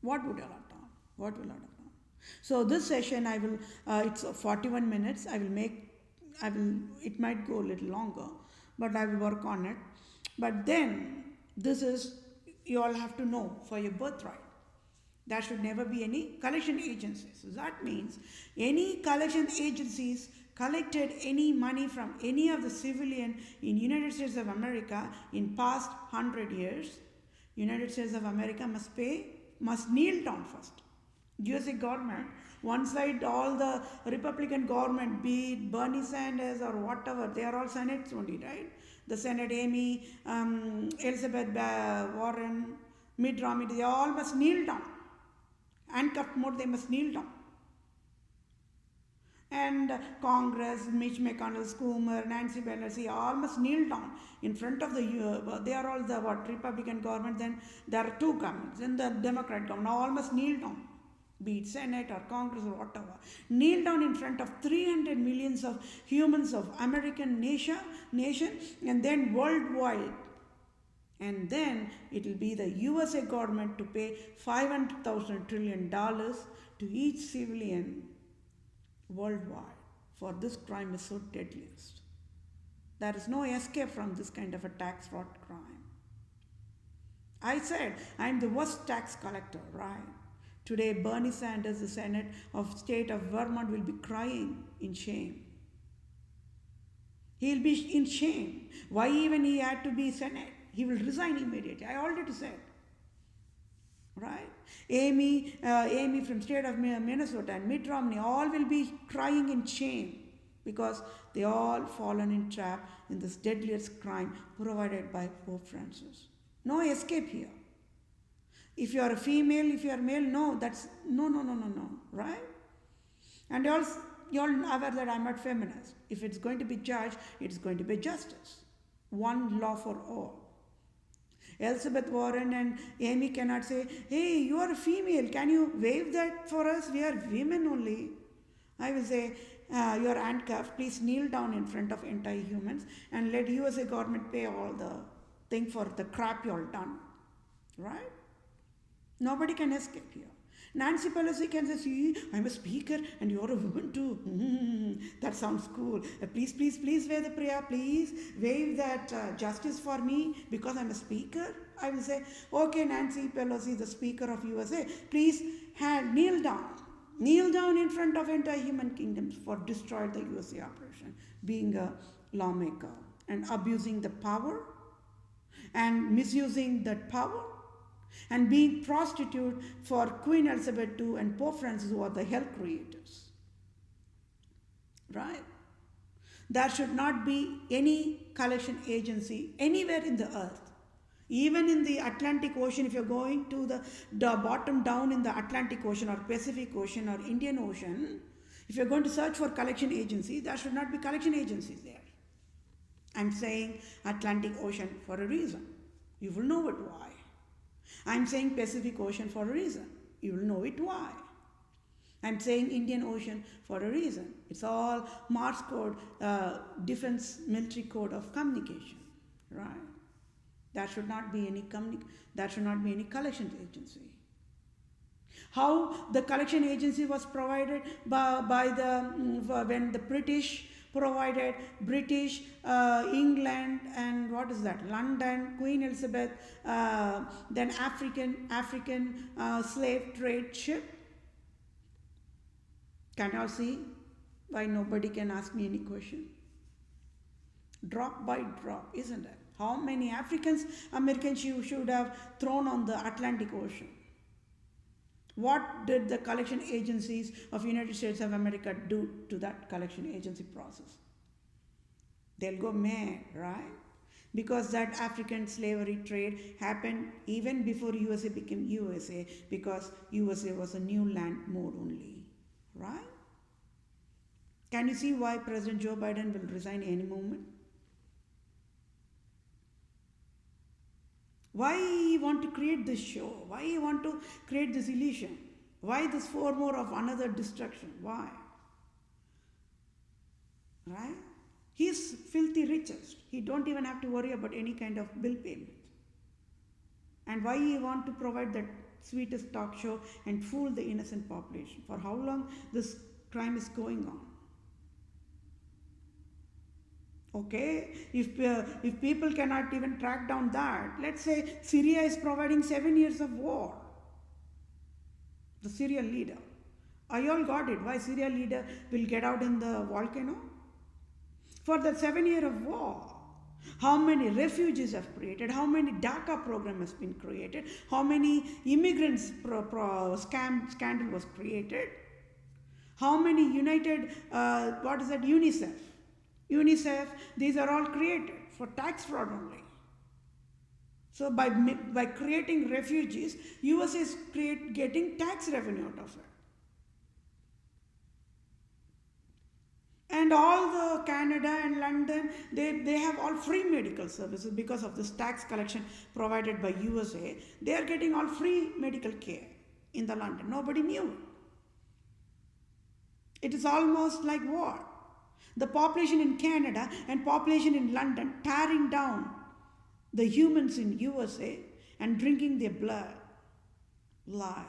What would Allah have done? What will Allah have done? So this session I will, it's 41 minutes. It might go a little longer, but I will work on it. But then, this is, you all have to know for your birthright. There should never be any collection agencies. So that means any collection agencies collected any money from any of the civilian in United States of America in past 100 years, United States of America must kneel down first. USA government, one side all the Republican government, be it Bernie Sanders or whatever, they are all Senates only, right? The Senate, Amy, Elizabeth Warren, Mitt Romney, they all must kneel down. Handcuffed mode, they must kneel down. And Congress, Mitch McConnell, Schumer, Nancy Pelosi, all must kneel down in front of they are all the Republican government, then there are two governments, then the Democrat government, all must kneel down, be it Senate or Congress or whatever. Kneel down in front of 300 millions of humans of American nation, and then worldwide. And then it will be the USA government to pay $500,000 trillion to each civilian worldwide, for this crime is so deadliest. There is no escape from this kind of a tax fraud crime. I said I am the worst tax collector, right? Today Bernie Sanders, the Senate of State of Vermont, will be crying in shame. He will be in shame. Why even he had to be Senate? He will resign immediately. I already said. Right? Amy from state of Minnesota and Mitt Romney, all will be crying in shame because they all fallen in trap in this deadliest crime provided by Pope Francis. No escape here. If you are a female, if you are male, no, that's no, right? And you're all aware that I'm not feminist. If it's going to be judged, it's going to be justice. One law for all. Elizabeth Warren and Amy cannot say, hey, you are a female, can you waive that for us? We are women only. I will say, you are handcuffed, please kneel down in front of anti-humans and let USA government pay all the thing for the crap you all done. Right? Nobody can escape here. Nancy Pelosi can say, see, I'm a speaker and you're a woman too. That sounds cool. Please, Vethapriya, please waive that justice for me because I'm a speaker. I will say, okay, Nancy Pelosi, the Speaker of USA, please kneel down. Kneel down in front of anti-human kingdoms for destroy the USA operation, being a lawmaker and abusing the power and misusing that power. And being prostitute for Queen Elizabeth II and Pope Francis, who are the hell creators. Right? There should not be any collection agency anywhere in the earth. Even in the Atlantic Ocean, if you're going to the bottom down in the Atlantic Ocean or Pacific Ocean or Indian Ocean, If you're going to search for collection agencies, there should not be collection agencies there. I'm saying Atlantic Ocean for a reason. You will know it why. I'm saying Pacific Ocean for a reason. You will know it why. I'm saying Indian Ocean for a reason. It's all Morse code, defense military code of communication, right? There should not be any collection agency. How the collection agency was provided when the British provided England and what is that? London, Queen Elizabeth, then African slave trade ship. Can you all see why nobody can ask me any question? Drop by drop, isn't it? How many Americans you should have thrown on the Atlantic Ocean? What did the collection agencies of United States of America do to that collection agency process? They'll go mad, right? Because that African slavery trade happened even before USA became USA, because USA was a new land mode only, right? Can you see why President Joe Biden will resign any moment? Why he want to create this show? Why he want to create this illusion? Why this more of another destruction? Why? Right? He's filthy richest. He don't even have to worry about any kind of bill payment. And why he want to provide that sweetest talk show and fool the innocent population? For how long this crime is going on? Okay, if people cannot even track down that, let's say Syria is providing 7 years of war. The Syrian leader. I all got it. Why Syrian leader will get out in the volcano? For the 7 year of war. How many refugees have created? How many DACA program has been created? How many immigrants scandal was created? How many UNICEF, these are all created for tax fraud only. So by creating refugees, US is getting tax revenue out of it. And all the Canada and London, they have all free medical services because of this tax collection provided by USA. They are getting all free medical care in the London. Nobody knew. It is almost like what? The population in Canada and population in London tearing down the humans in USA and drinking their blood live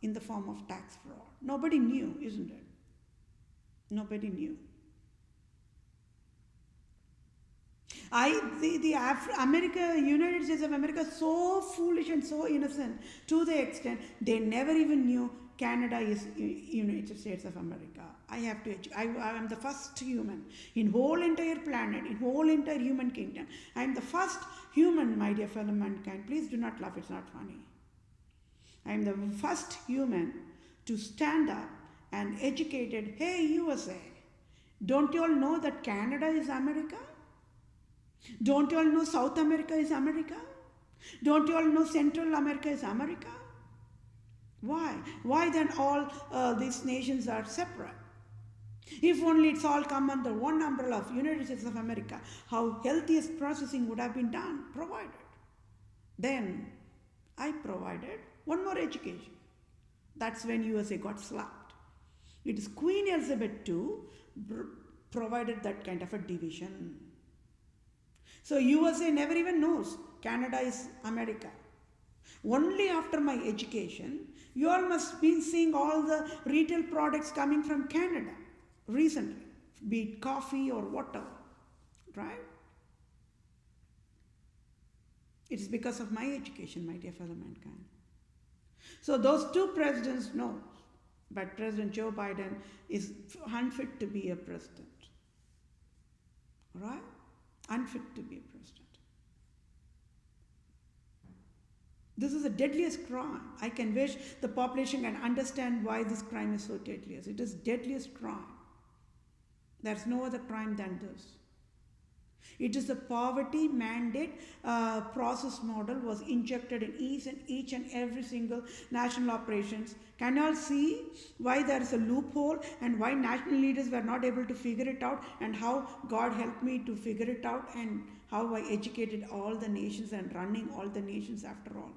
in the form of tax fraud. Nobody knew, isn't it? Nobody knew. United States of America is so foolish and so innocent to the extent they never even knew Canada is United States of America. I am the first human in whole entire planet, in whole entire human kingdom. I am the first human, my dear fellow mankind. Please do not laugh, it's not funny. I am the first human to stand up and educated, hey USA, don't you all know that Canada is America? Don't you all know South America is America? Don't you all know Central America is America? Why? Why then all these nations are separate? If only it's all come under one umbrella of United States of America, how healthiest processing would have been provided. Then I provided one more education. That's when USA got slapped. It is Queen Elizabeth II provided that kind of a division. So USA never even knows Canada is America. Only after my education, you all must be seeing all the retail products coming from Canada recently, be it coffee or whatever, right? It is because of my education, my dear fellow mankind. So those two presidents know, but President Joe Biden is unfit to be a president, right? Unfit to be a president. This is the deadliest crime. I can wish the population can understand why this crime is so deadliest. It is deadliest crime. There's no other crime than this. It is the poverty mandate process model was injected in each and every single national operations. Can you all see why there is a loophole and why national leaders were not able to figure it out, and how God helped me to figure it out, and how I educated all the nations and running all the nations after all.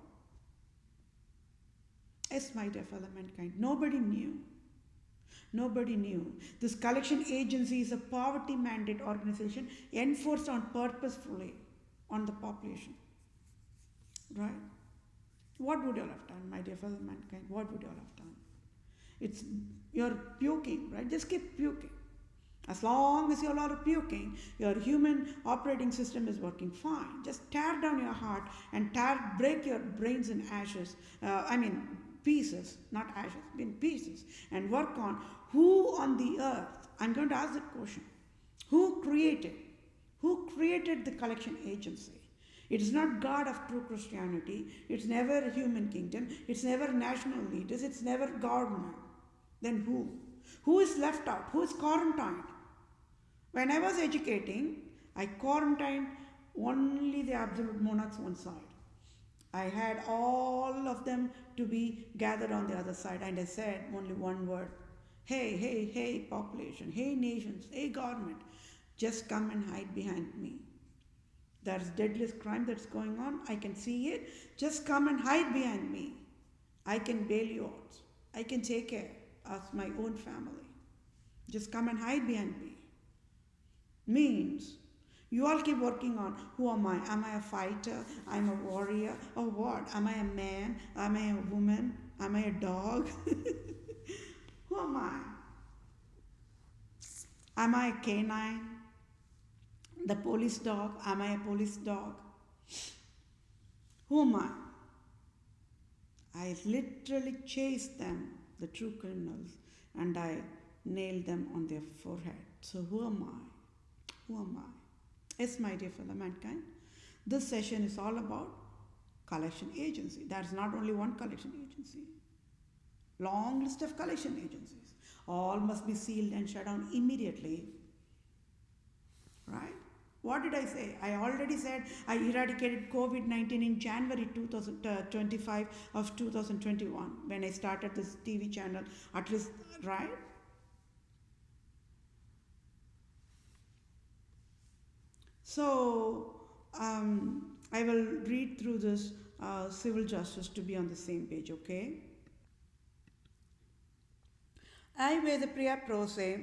Yes, my dear fellow mankind, nobody knew. Nobody knew. This collection agency is a poverty mandate organization enforced on purposefully on the population. Right? What would you all have done, my dear fellow mankind? What would you all have done? You're puking, right? Just keep puking. As long as you're all puking, your human operating system is working fine. Just tear down your heart and break your brains in ashes. Pieces, not ashes, in pieces, and work on who on the earth. I'm going to ask that question. Who created the collection agency? It is not God of true Christianity. It's never a human kingdom. It's never national leaders. It's never government. Then who? Who is left out? Who is quarantined? When I was educating, I quarantined only the absolute monarchs one side. I had all of them to be gathered on the other side, and I said only one word. Hey, population, hey nations, hey government, just come and hide behind me. There's deadliest crime that's going on. I can see it. Just come and hide behind me. I can bail you out. I can take care of my own family. Just come and hide behind me. Means you all keep working on who am I? Am I a fighter? I'm a warrior? Or what? Am I a man? Am I a woman? Am I a dog? Who am I? Am I a canine? The police dog? Am I a police dog? Who am I? I literally chased them, the true criminals, and I nailed them on their forehead. So who am I? Who am I? Yes, my dear fellow mankind, this session is all about collection agency. There is not only one collection agency. Long list of collection agencies. All must be sealed and shut down immediately. Right? What did I say? I already said I eradicated COVID-19 in January 2025 of 2021 when I started this TV channel, at least, right? So, I will read through this civil justice to be on the same page, okay? I, Vethapriya, PROSE,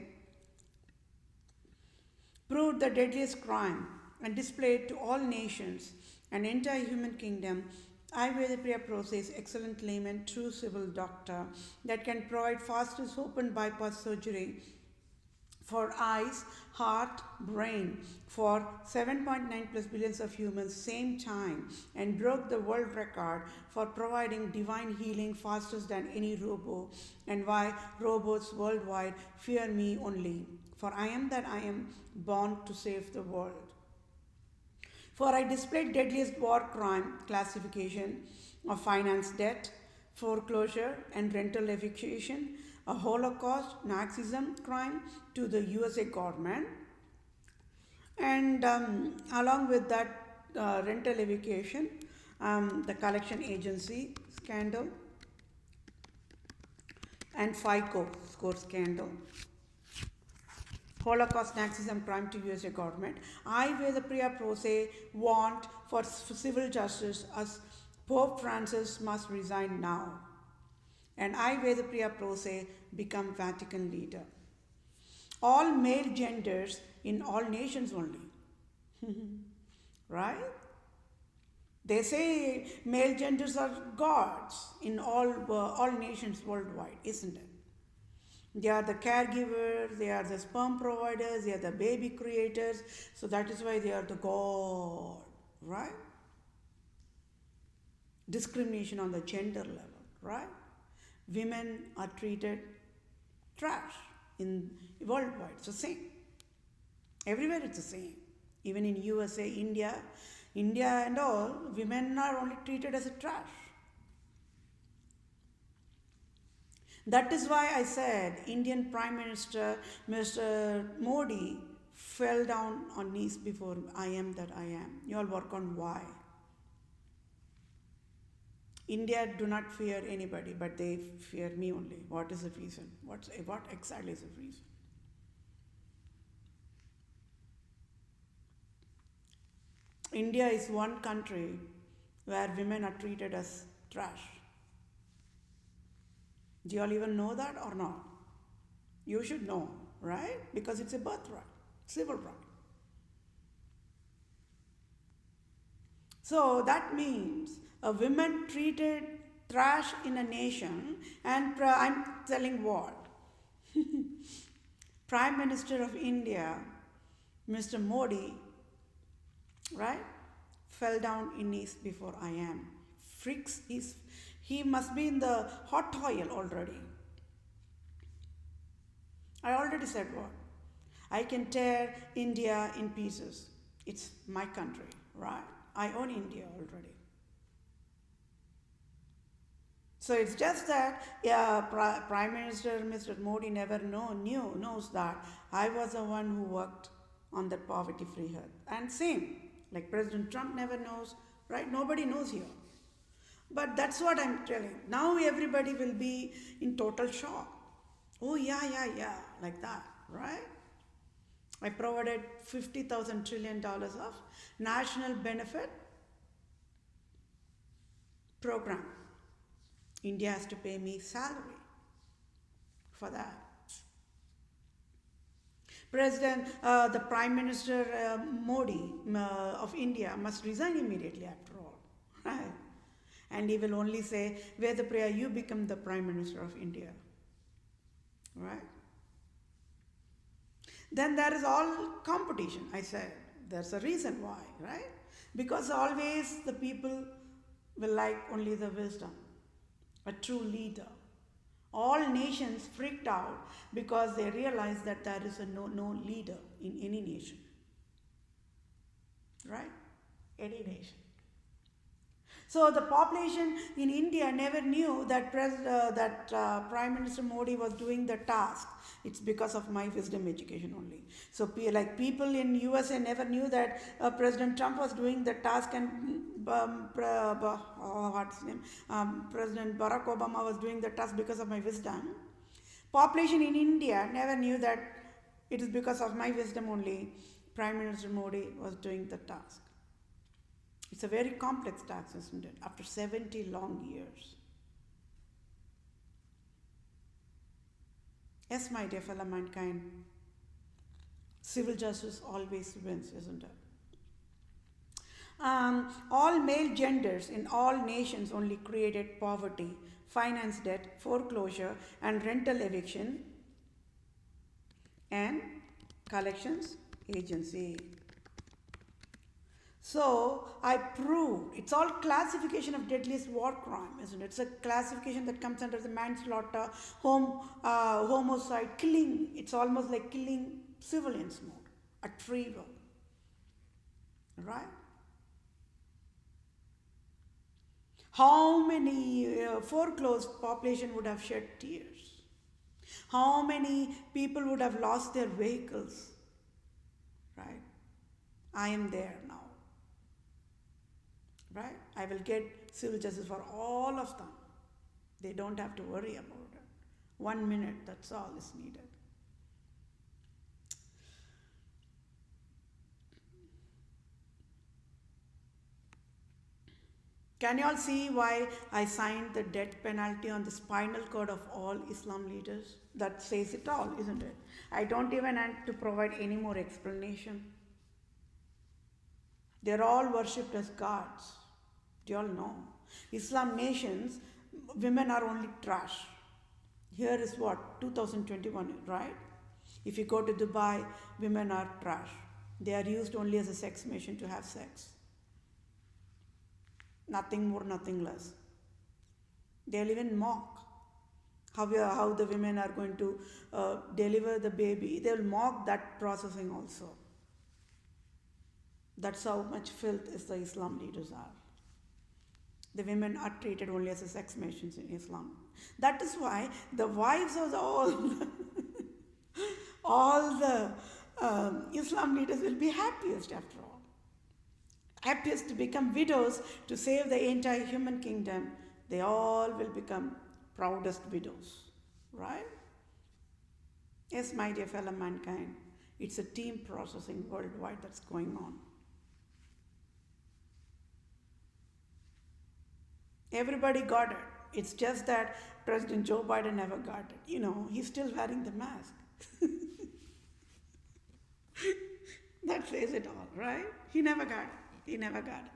proved the deadliest crime and displayed to all nations and entire human kingdom. I, Vethapriya, PROSE, excellent layman, true civil doctor that can provide fastest open bypass surgery for eyes, heart, brain for 7.9 plus billions of humans same time, and broke the world record for providing divine healing fastest than any robo, and why robots worldwide fear me only, for I am that I am born to save the world. For I displayed deadliest war crime classification of finance debt, foreclosure and rental eviction, a Holocaust, Nazism crime to the USA government, and along with that rental eviction, the collection agency scandal and FICO score scandal, Holocaust, Nazism crime to USA government. I, Vethapriya, PROSE, want for civil justice as Pope Francis must resign now. And I, Vethapriya, PROSE, become Vatican leader. All male genders in all nations only. Right? They say male genders are gods in all nations worldwide, isn't it? They are the caregivers, they are the sperm providers, they are the baby creators, so that is why they are the god, right? Discrimination on the gender level, right? Women are treated trash in worldwide. It's the same. Everywhere it's the same. Even in USA, India and all, women are only treated as a trash. That is why I said Indian Prime Minister Mr. Modi fell down on knees before I am that I am. You all work on why. India do not fear anybody, but they fear me only. What is the reason? What exactly is the reason? India is one country where women are treated as trash. Do you all even know that or not? You should know, right? Because it's a birthright, civil right. So that means a women treated trash in a nation, and I'm telling what? Prime Minister of India, Mr. Modi, right, fell down in knees before I am. He must be in the hot oil already. I already said what? I can tear India in pieces. It's my country, right? I own India already. So it's just that Prime Minister Mr. Modi never knows that I was the one who worked on that poverty-free health. And same, like President Trump never knows, right? Nobody knows here. But that's what I'm telling. Now everybody will be in total shock. Oh yeah, like that, right? I provided $50,000 trillion of national benefit program. India has to pay me salary for that. The Prime Minister Modi of India must resign immediately after all, right? And he will only say, Vethapriya, you become the Prime Minister of India, right? Then there is all competition, I said. There's a reason why, right? Because always the people will like only the wisdom, a true leader. All nations freaked out because they realized that there is no leader in any nation, right? Any nation. So the population in India never knew that Prime Minister Modi was doing the task. It's because of my wisdom education only. So like people in USA never knew that President Trump was doing the task, and what's his name? President Barack Obama was doing the task because of my wisdom. Population in India never knew that it is because of my wisdom only Prime Minister Modi was doing the task. It's a very complex task, isn't it? After 70 long years. Yes, my dear fellow mankind, civil justice always wins, isn't it? All male genders in all nations only created poverty, finance debt, foreclosure, and rental eviction, and collections agency. So I proved, it's all classification of deadliest war crime, isn't it? It's a classification that comes under the manslaughter, homicide, killing. It's almost like killing civilians more, at free will, right? How many foreclosed population would have shed tears? How many people would have lost their vehicles, right? I am there now. Right? I will get civil justice for all of them. They don't have to worry about it. 1 minute, that's all is needed. Can you all see why I signed the death penalty on the spinal cord of all Islam leaders? That says it all, isn't it? I don't even have to provide any more explanation. They're all worshipped as gods. Do you all know? Islam nations, women are only trash. Here is what? 2021, right? If you go to Dubai, women are trash. They are used only as a sex machine to have sex. Nothing more, nothing less. They'll even mock how the women are going to deliver the baby. They'll mock that processing also. That's how much filth is the Islam leaders are. The women are treated only as a sex machines in Islam. That is why the wives of all the Islam leaders will be happiest after all. Happiest to become widows to save the entire human kingdom. They all will become proudest widows, right? Yes, my dear fellow mankind, it's a team processing worldwide that's going on. Everybody got it. It's just that President Joe Biden never got it. You know, he's still wearing the mask. That says it all, right? He never got it. He never got it.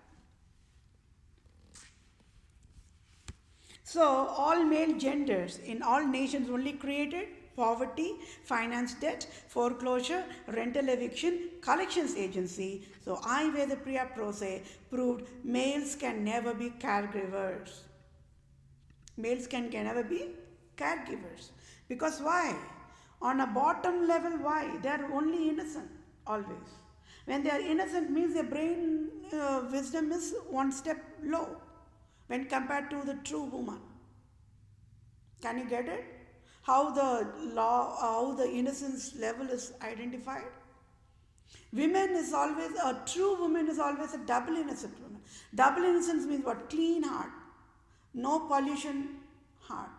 So, all male genders in all nations only created poverty, finance debt, foreclosure, rental eviction, collections agency. So, I, Vethapriya, PROSE, proved males can never be caregivers. Males can never be caregivers. Because why? On a bottom level, why? They are only innocent, always. When they are innocent means their brain wisdom is one step low when compared to the true woman. Can you get it? How the innocence level is identified? Women is always, a true woman is always a double innocent woman. Double innocence means what? Clean heart. No pollution heart.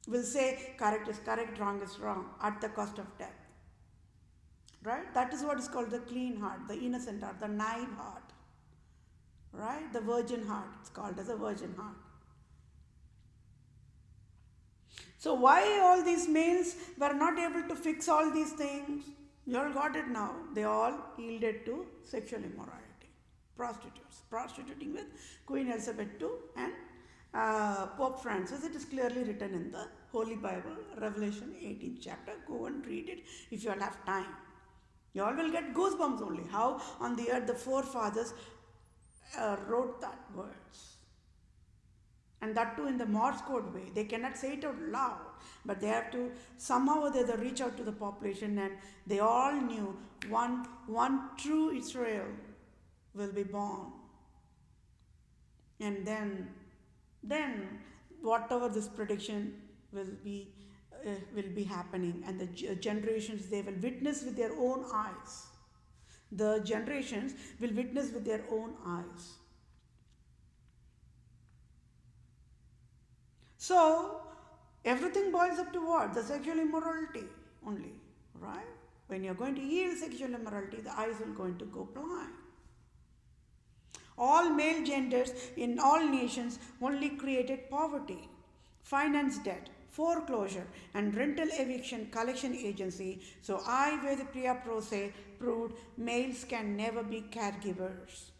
Will say correct is correct, wrong is wrong at the cost of death. Right? That is what is called the clean heart, the innocent heart, the naive heart. Right? The virgin heart. It's called as a virgin heart. So why all these males were not able to fix all these things? You all got it now. They all yielded to sexual immorality. Prostitutes. Prostituting with Queen Elizabeth II and Pope Francis. It is clearly written in the Holy Bible, Revelation 18th chapter. Go and read it if you all have time. You all will get goosebumps only. How on the earth the forefathers wrote that words. And that too in the Morse code way. They cannot say it out loud, but they have to somehow they reach out to the population, and they all knew one true Israel will be born. And then whatever this prediction will be happening, and the generations they will witness with their own eyes. The generations will witness with their own eyes. So, everything boils up to what? The sexual immorality only, right? When you're going to yield sexual immorality, the eyes will going to go blind. All male genders in all nations only created poverty, finance debt, foreclosure, and rental eviction collection agency. So I, Vethapriya, PROSE, proved males can never be caregivers.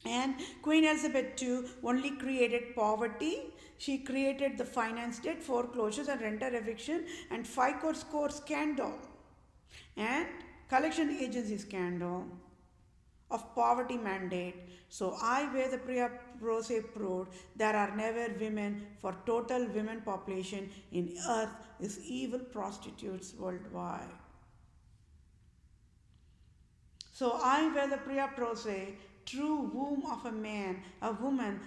And Queen Elizabeth II only created poverty. She created the finance debt, foreclosures, and rental eviction, and FICO score scandal, and collection agency scandal of poverty mandate. So I, Vethapriya, PROSE, proved there are never women, for total women population in earth is evil prostitutes worldwide. So I, Vethapriya, PROSE, true womb of a woman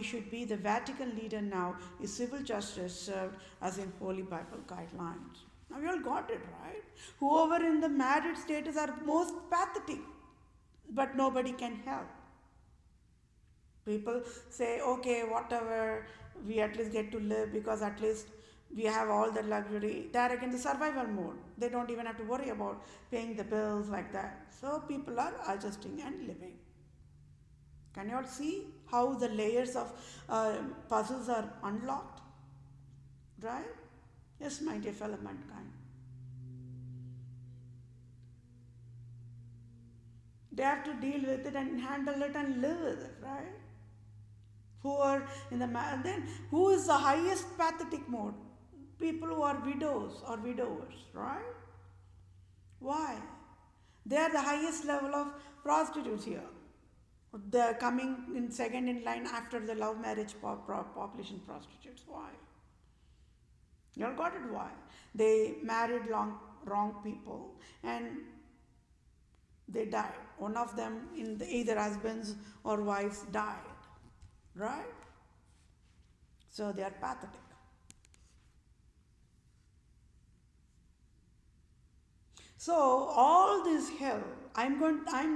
should be the Vatican leader now, is civil justice served as in Holy Bible guidelines. Now you all got it, right? Whoever in the married status are most pathetic, but nobody can help. People say, okay, whatever, we at least get to live because at least we have all the luxury. They are again the survival mode. They don't even have to worry about paying the bills like that. So people are adjusting and living. Can you all see how the layers of puzzles are unlocked? Right? Yes, my dear fellow mankind. They have to deal with it and handle it and live with it, right? Who are in the then who is the highest pathetic mode? People who are widows or widowers, right? Why? They are the highest level of prostitutes here. They're coming in second in line after the love marriage population prostitutes. Why? You all got it why? They married wrong people and they died. One of them, either husbands or wives, died. Right? So they are pathetic. So all this hell, I'm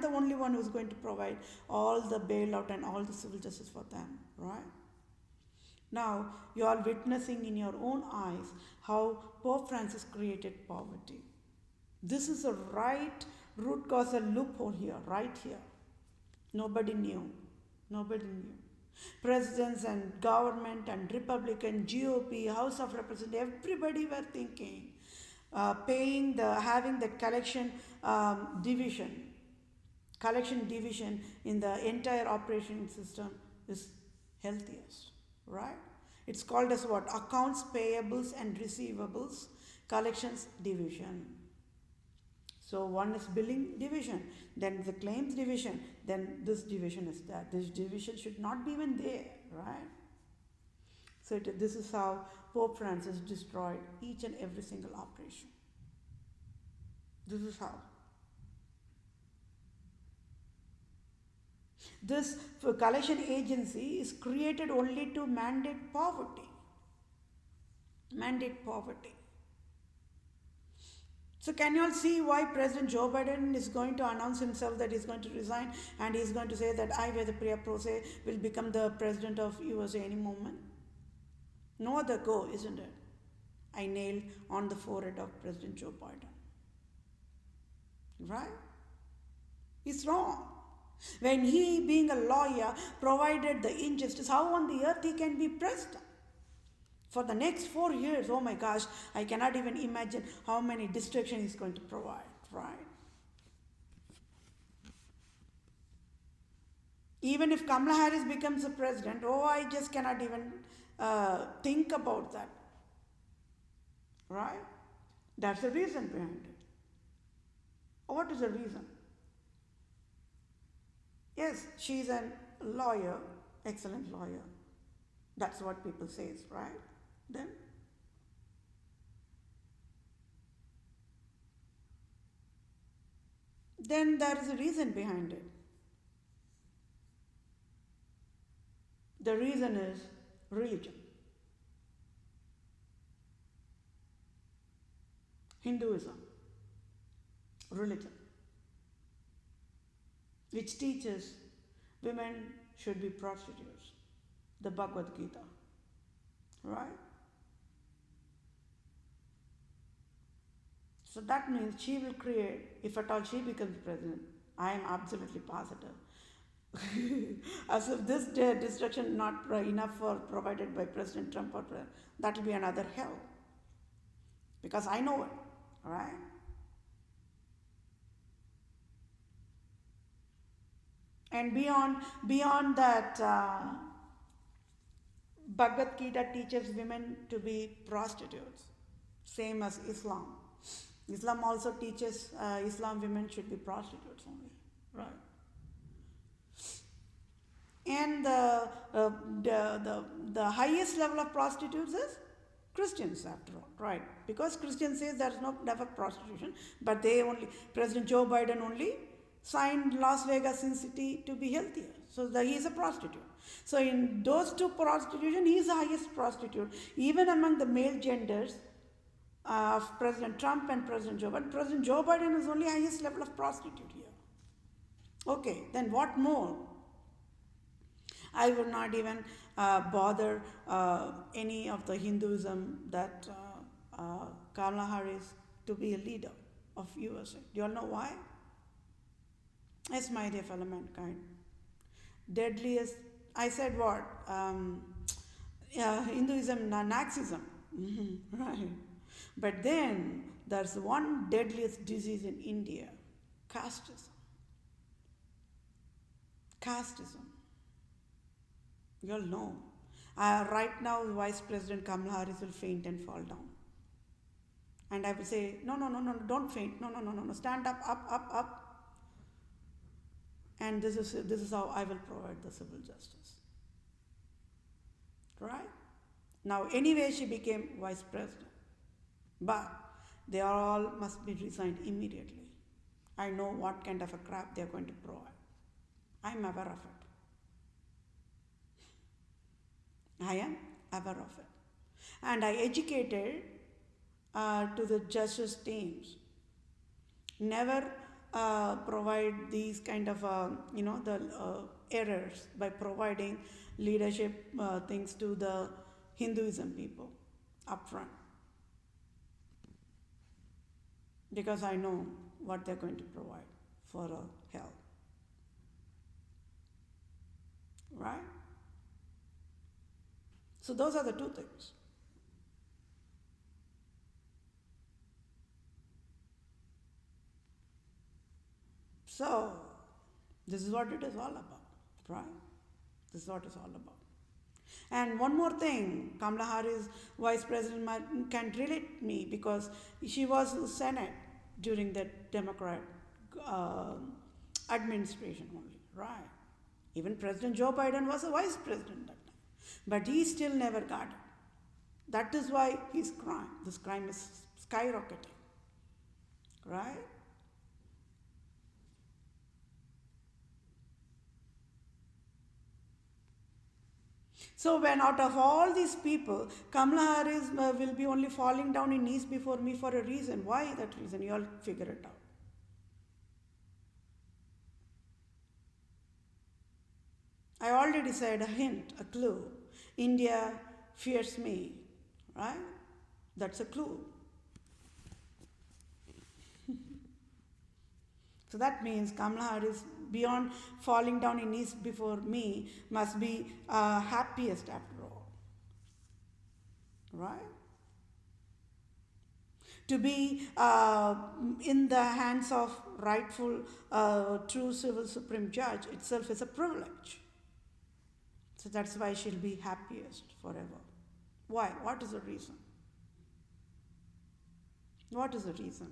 the only one who's going to provide all the bailout and all the civil justice for them, right? Now you are witnessing in your own eyes how Pope Francis created poverty. This is a right root causal loophole here, right here. Nobody knew. Nobody knew. Presidents and government and Republican, GOP, House of Representatives, everybody were thinking having the collection division in the entire operation system is healthiest, right? It's called as what? Accounts payables and receivables collections division. So one is billing division, then the claims division, then this division is that. This division should not be even there, right? So this is how Pope Francis destroyed each and every single operation. This is how. This collection agency is created only to mandate poverty. Mandate poverty. So can you all see why President Joe Biden is going to announce himself that he's going to resign, and he's going to say that I, Vethapriya PROSE, will become the president of USA any moment? No other go, isn't it? I nailed on the forehead of President Joe Biden. Right? He's wrong. When he, being a lawyer, provided the injustice, how on the earth he can be president? For the next 4 years, oh my gosh, I cannot even imagine how many distractions he's going to provide, right? Even if Kamala Harris becomes a president, oh, I just cannot even think about that, right? That's the reason behind it. What is the reason? Yes, she's a lawyer, excellent lawyer. That's what people say, right? Then there is a reason behind it. The reason is religion. Hinduism, religion, which teaches women should be prostitutes. The Bhagavad Gita, right? So that means she will create, if at all she becomes president, I am absolutely positive. As if this destruction not enough for provided by President Trump, or that will be another hell. Because I know it, right? And beyond that, Bhagavad Gita teaches women to be prostitutes, same as Islam. Islam also teaches Islam women should be prostitutes only, right? And the highest level of prostitutes is Christians, after all, right? Because Christians say there is never prostitution, but President Joe Biden only signed Las Vegas Sin City to be healthier. So he is a prostitute. So in those two prostitution, he is the highest prostitute. Even among the male genders of President Trump and President Joe Biden, President Joe Biden is only highest level of prostitute here. Okay, then what more? I will not even bother any of the Hinduism that Kamala Harris to be a leader of USA. Do you all know why? Yes, my dear fellow mankind. Deadliest, I said what? Hinduism, Nazism. Right. But then there's one deadliest disease in India, casteism. Casteism. You all know. Right now, Vice President Kamala Harris will faint and fall down. And I will say, no, don't faint. No, stand up, up. And this is how I will provide the civil justice. Right? Now, anyway, she became Vice President. But they all must be resigned immediately. I know what kind of a crap they are going to provide. I am aware of it. I am aware of it. And I educated to the justice teams never provide these kind of, the errors by providing leadership things to the Hinduism people upfront. Because I know what they're going to provide for hell. Right? So those are the two things. So, this is what it is all about, right? This is what it's all about. And one more thing, Kamala Harris, Vice President, can relate me because she was in the Senate during the Democrat administration only, right? Even President Joe Biden was a vice president that time. But he still never got it. That is why this crime is skyrocketing, right? So when out of all these people, Kamala Harris will be only falling down in knees before me for a reason. Why that reason? You all figure it out. I already said a hint, a clue. India fears me, right? That's a clue. So that means Kamala Harris, beyond falling down in knees before me, must be happiest after all. Right? To be in the hands of rightful, true civil supreme judge itself is a privilege. So that's why she'll be happiest forever. Why? What is the reason? What is the reason?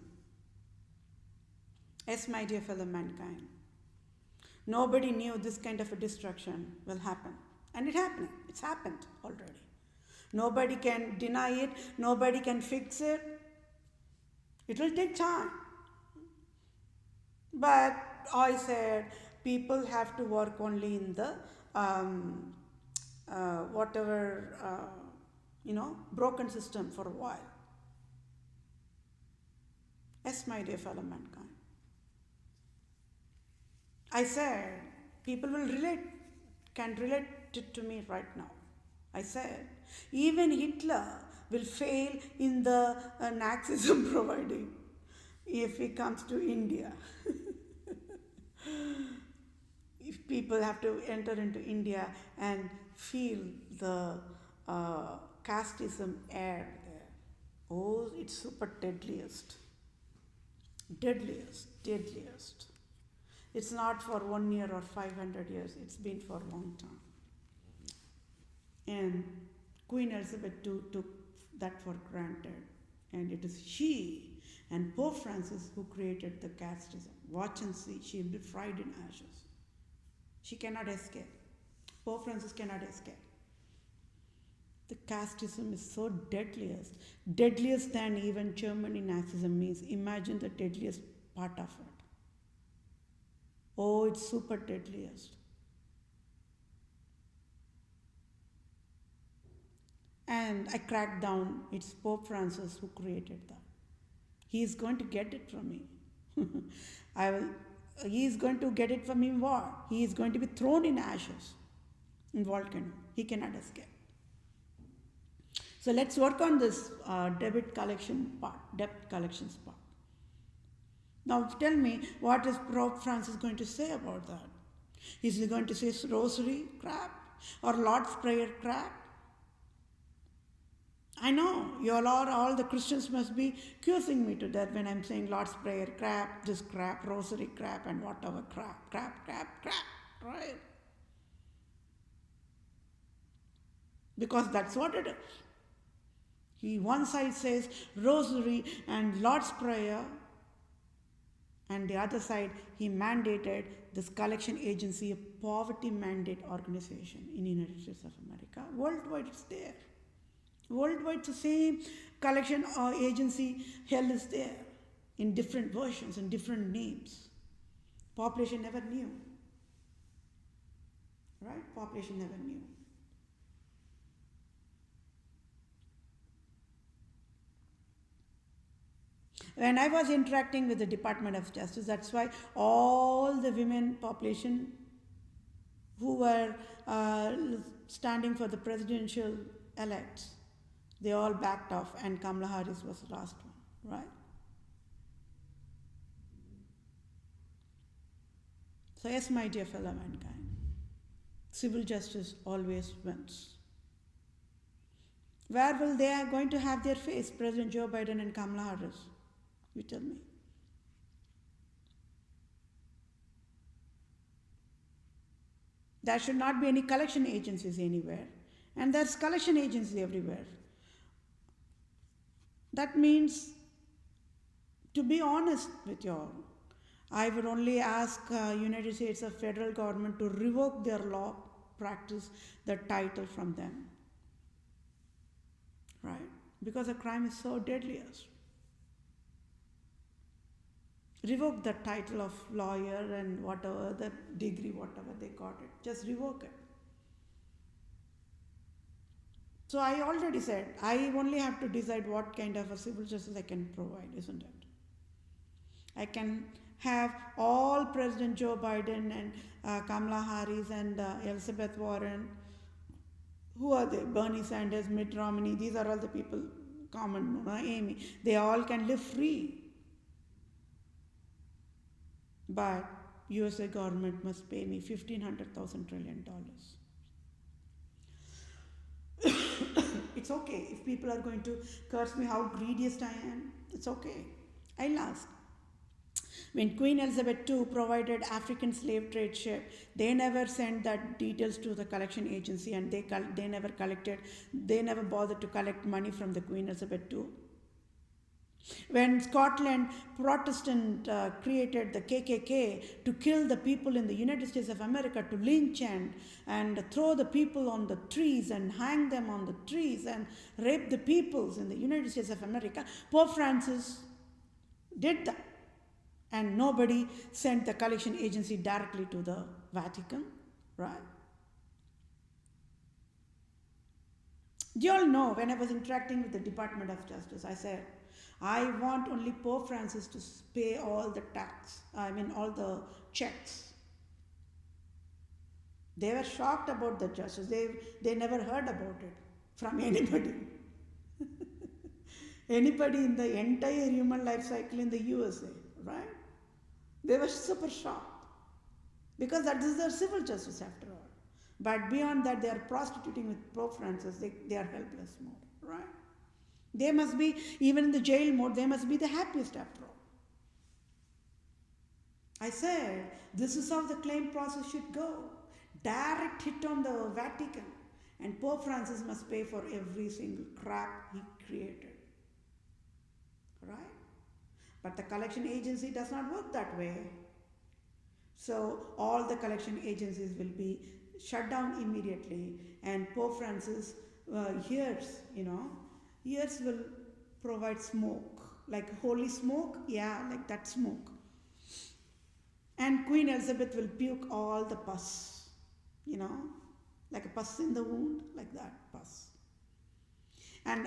Yes, my dear fellow mankind, nobody knew this kind of a destruction will happen. And it's happened already. Nobody can deny it, nobody can fix it. It will take time. But I said people have to work only in the broken system for a while. Yes, my dear fellow mankind. I said, people can relate it to me right now. I said, even Hitler will fail in the Nazism providing if he comes to India. If people have to enter into India and feel the casteism air there. Oh, it's super deadliest. Deadliest. It's not for 1 year or 500 years, it's been for a long time. And Queen Elizabeth II took that for granted. And it is she and Pope Francis who created the casteism. Watch and see, she'll be fried in ashes. She cannot escape. Pope Francis cannot escape. The casteism is so deadliest than even Germany Nazism means. Imagine the deadliest part of it. Oh, it's super deadliest. And I cracked down, it's Pope Francis who created that. He is going to get it from me. He is going to get it from me in war. He is going to be thrown in ashes in volcano. He cannot escape. So let's work on this debt collections part. Now tell me, what is Pope Francis going to say about that? Is he going to say rosary crap or Lord's Prayer crap? I know you all the Christians must be accusing me to that when I'm saying Lord's Prayer crap, this crap, rosary crap, and whatever crap, right? Because that's what it is. One side says rosary and Lord's Prayer, and the other side, he mandated this collection agency, a poverty mandate organization in the United States of America. Worldwide, it's there. Worldwide, it's the same collection agency, hell is there in different versions and different names. Population never knew. Right? Population never knew. when I was interacting with the Department of Justice, that's why all the women population who were standing for the presidential elects, they all backed off, and Kamala Harris was the last one, right? So yes, my dear fellow mankind, civil justice always wins. Where will they are going to have their face, President Joe Biden and Kamala Harris? You tell me. There should not be any collection agencies anywhere, and there's collection agencies everywhere. That means, to be honest with you all, I would only ask United States of federal government to revoke their law practice, the title from them, right? Because the crime is so deadliest. Revoke the title of lawyer and whatever, the degree, whatever they got it. Just revoke it. So I already said, I only have to decide what kind of a civil justice I can provide, isn't it? I can have all President Joe Biden and Kamala Harris and Elizabeth Warren. Who are they? Bernie Sanders, Mitt Romney, these are all the people, common, Amy. They all can live free. But USA government must pay me $1,500,000 trillion. It's okay if people are going to curse me how greediest I am. It's okay. I'll ask. When Queen Elizabeth II provided African slave trade ship, they never sent that details to the collection agency, and they never bothered to collect money from the Queen Elizabeth II. When Scotland Protestant created the KKK to kill the people in the United States of America, to lynch and throw the people on the trees and hang them on the trees and rape the peoples in the United States of America, Pope Francis did that. And nobody sent the collection agency directly to the Vatican, right? Do you all know, when I was interacting with the Department of Justice, I said, I want only Pope Francis to pay all the all the checks. They were shocked about the justice. They never heard about it from anybody. Anybody in the entire human life cycle in the USA, right? They were super shocked. Because that is their civil justice after all. But beyond that, they are prostituting with Pope Francis. They are helpless more, right? They must be, even in the jail mode, they must be the happiest after all. I said, this is how the claim process should go. Direct hit on the Vatican. And Pope Francis must pay for every single crap he created. Right? But the collection agency does not work that way. So all the collection agencies will be shut down immediately, and Pope Francis ears will provide smoke, like holy smoke, like that smoke. And Queen Elizabeth will puke all the pus, like a pus in the wound, like that pus. And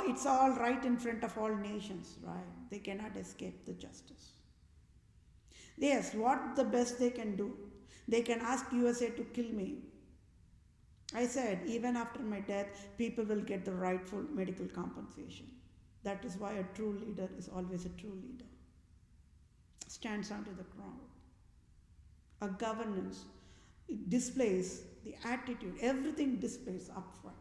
it's all right in front of all nations, right? They cannot escape the justice. Yes, what the best they can do? They can ask USA to kill me. I said, even after my death, people will get the rightful medical compensation. That is why a true leader is always a true leader. Stands under the crown. A governance displays the attitude, everything displays up front.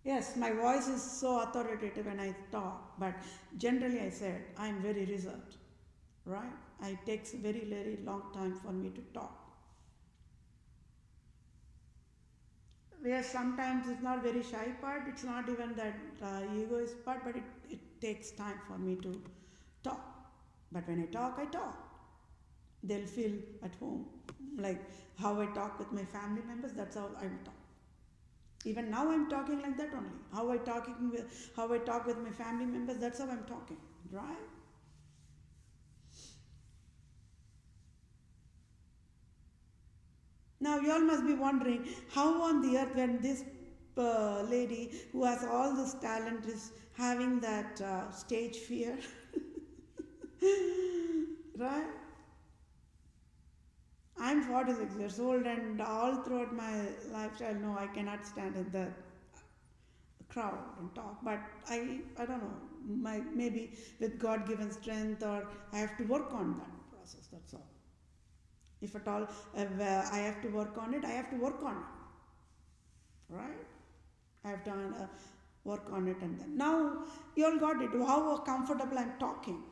Yes, my voice is so authoritative when I talk, but generally I said I am very reserved, right? It takes a very, very long time for me to talk. Yes, sometimes it's not very shy part, it's not even that egoist part, but it takes time for me to talk. But when I talk, I talk. They'll feel at home. Like how I talk with my family members, that's how I talk. Even now I'm talking like that only. How I talk with my family members, that's how I'm talking, right? Now you all must be wondering, how on the earth when this lady who has all this talent is having that stage fear, right? I'm 46 years old, and all throughout my lifestyle, no, I cannot stand in the crowd and talk. But I don't know, maybe with God-given strength, or I have to work on that process. That's all. If at all, I have to work on it, I have to work on it, right? I have done work on it, and then now you all got it. How comfortable I'm talking,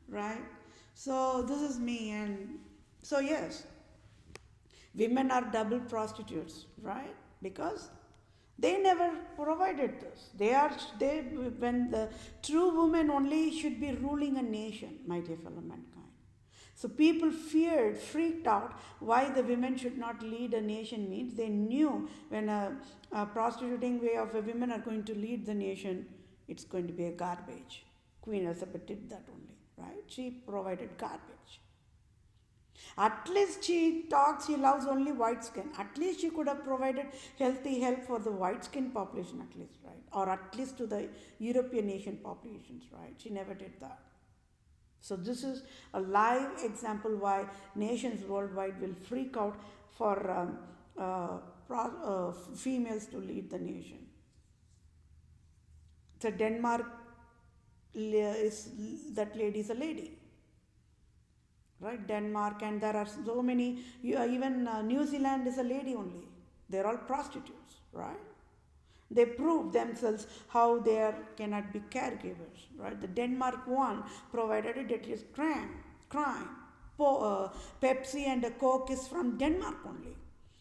right? So this is me, and so yes, women are double prostitutes, right? Because they never provided this. When the true woman only should be ruling a nation, my dear fellow mankind. So people feared, freaked out why the women should not lead a nation means they knew when a prostituting way of a women are going to lead the nation, it's going to be a garbage. Queen Elizabeth did that only, right? She provided garbage. At least she loves only white skin. At least she could have provided healthy help for the white skin population, at least, right? Or at least to the European nation populations, right? She never did that. So this is a live example why nations worldwide will freak out for females to lead the nation. So Denmark that lady is a lady, right? Denmark, and there are so many, even New Zealand is a lady only. They're all prostitutes, right? They prove themselves how they cannot be caregivers, right? The Denmark one provided a deadliest crime. Pepsi and a Coke is from Denmark only.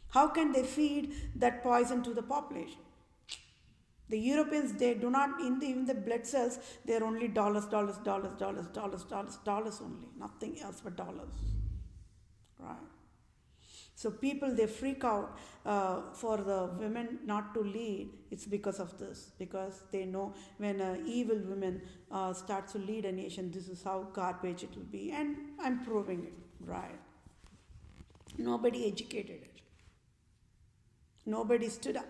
How can they feed that poison to the population? The Europeans, they do not, in the blood cells, they're only dollars only, nothing else but dollars, right? So people, they freak out for the women not to lead. It's because of this, because they know when an evil woman starts to lead a nation, this is how garbage it will be. And I'm proving it, right? Nobody educated it. Nobody stood up.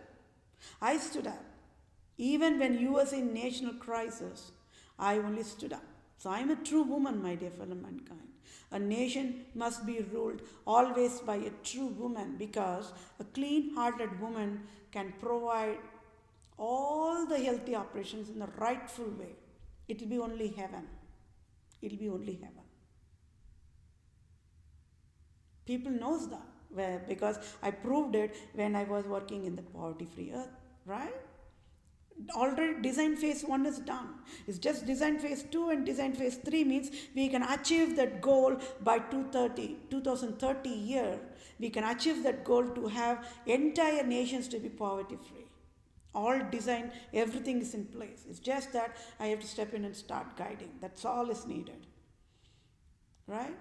I stood up. Even when you was in national crisis, I only stood up. So I'm a true woman, my dear fellow mankind. A nation must be ruled always by a true woman, because a clean-hearted woman can provide all the healthy operations in the rightful way. It will be only heaven. It will be only heaven. People knows that because I proved it when I was working in the poverty-free earth, right? Already design phase 1 is done. It's just design phase 2 and design phase 3 means we can achieve that goal by 2030 year. We can achieve that goal to have entire nations to be poverty free. All design, everything is in place. It's just that I have to step in and start guiding. That's all is needed. Right?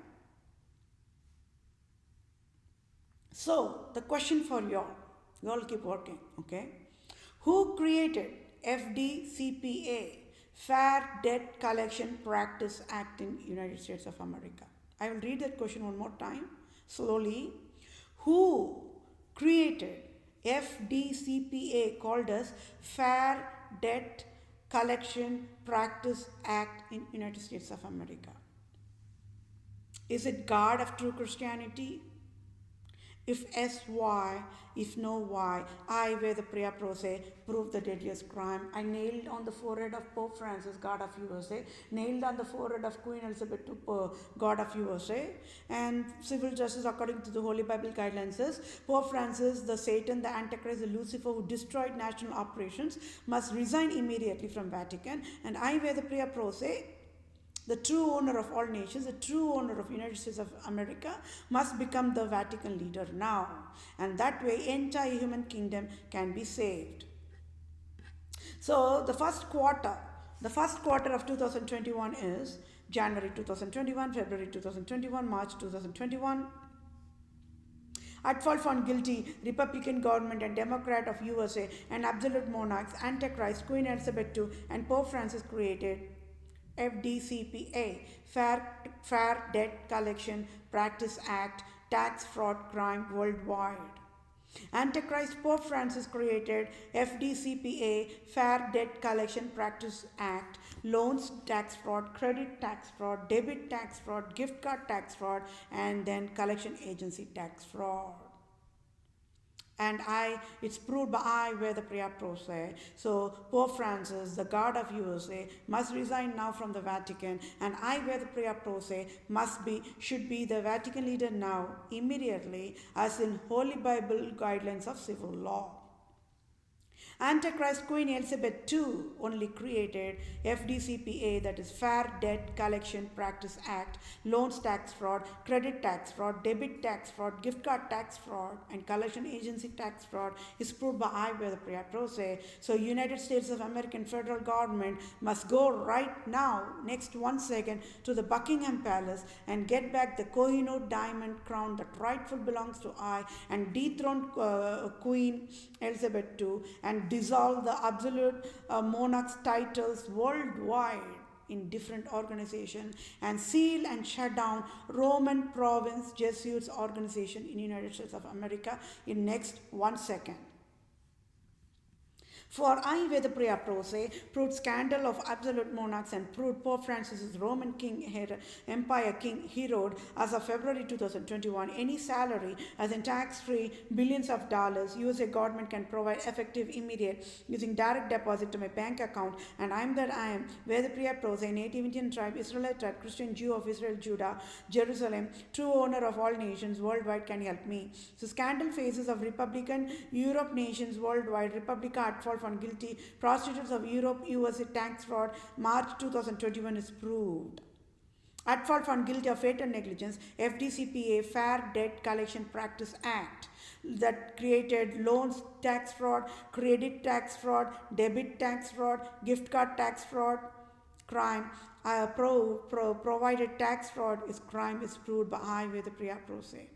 So, the question for you all keep working, okay? Who created FDCPA, Fair Debt Collection Practice Act in United States of America? I will read that question one more time, slowly. Who created FDCPA, called as Fair Debt Collection Practice Act in United States of America? Is it God of true Christianity? If S, why? If no, why? I, Vethapriya, PROSE, prove the deadliest crime. I nailed on the forehead of Pope Francis, God of USA, nailed on the forehead of Queen Elizabeth, God of USA, and civil justice according to the Holy Bible guidelines is Pope Francis, the Satan, the Antichrist, the Lucifer who destroyed national operations must resign immediately from Vatican, and I, Vethapriya, PROSE, the true owner of all nations, the true owner of United States of America, must become the Vatican leader now. And that way, entire human kingdom can be saved. So the first quarter of 2021 is January 2021, February 2021, March 2021. At fault found guilty, Republican government and Democrat of USA and Absolute-Monarchs, Antichrist-Queen Elizabeth II, and Pope Francis created FDCPA, Fair Debt Collection Practice Act, Tax Fraud Crime Worldwide. Antichrist Pope Francis created FDCPA, Fair Debt Collection Practice Act, loans tax fraud, credit tax fraud, debit tax fraud, gift card tax fraud, and then collection agency tax fraud. And it's proved by Vethapriya PROSE. So Pope Francis, the God of USA, must resign now from the Vatican, and Vethapriya PROSE should be the Vatican leader now, immediately, as in Holy Bible guidelines of civil law. Antichrist Queen Elizabeth II only created FDCPA, that is Fair Debt Collection Practice Act, loans tax fraud, credit tax fraud, debit tax fraud, gift card tax fraud, and collection agency tax fraud is proved by Vethapriya PROSE. So United States of American federal government must go right now, next 1 second, to the Buckingham Palace and get back the Kohinoor diamond crown that rightful belongs to and dethrone Queen Elizabeth II and dissolve the Absolute-Monarchs titles worldwide in different organizations and seal and shut down Roman Province Jesuits organization in United States of America in next 1 second. For Vethapriya PROSE proved scandal of absolute monarchs and proved Pope Francis's Roman Empire King Herod as of February 2021. Any salary as in tax-free billions of dollars, USA government can provide effective, immediate, using direct deposit to my bank account. And I am Vethapriya PROSE, native Indian tribe, Israelite tribe, Christian Jew of Israel, Judah, Jerusalem, true owner of all nations worldwide, can help me. So scandal phases of Republican Europe nations worldwide, Republica at fault found guilty, Prostitutes of Europe, USA tax fraud, March 2021 is proved. At fault found guilty of fatal negligence, FDCPA, Fair Debt Collection Practice Act, that created loans tax fraud, credit tax fraud, debit tax fraud, gift card tax fraud, crime. Provided tax fraud is crime is proved by Vethapriya PROSE.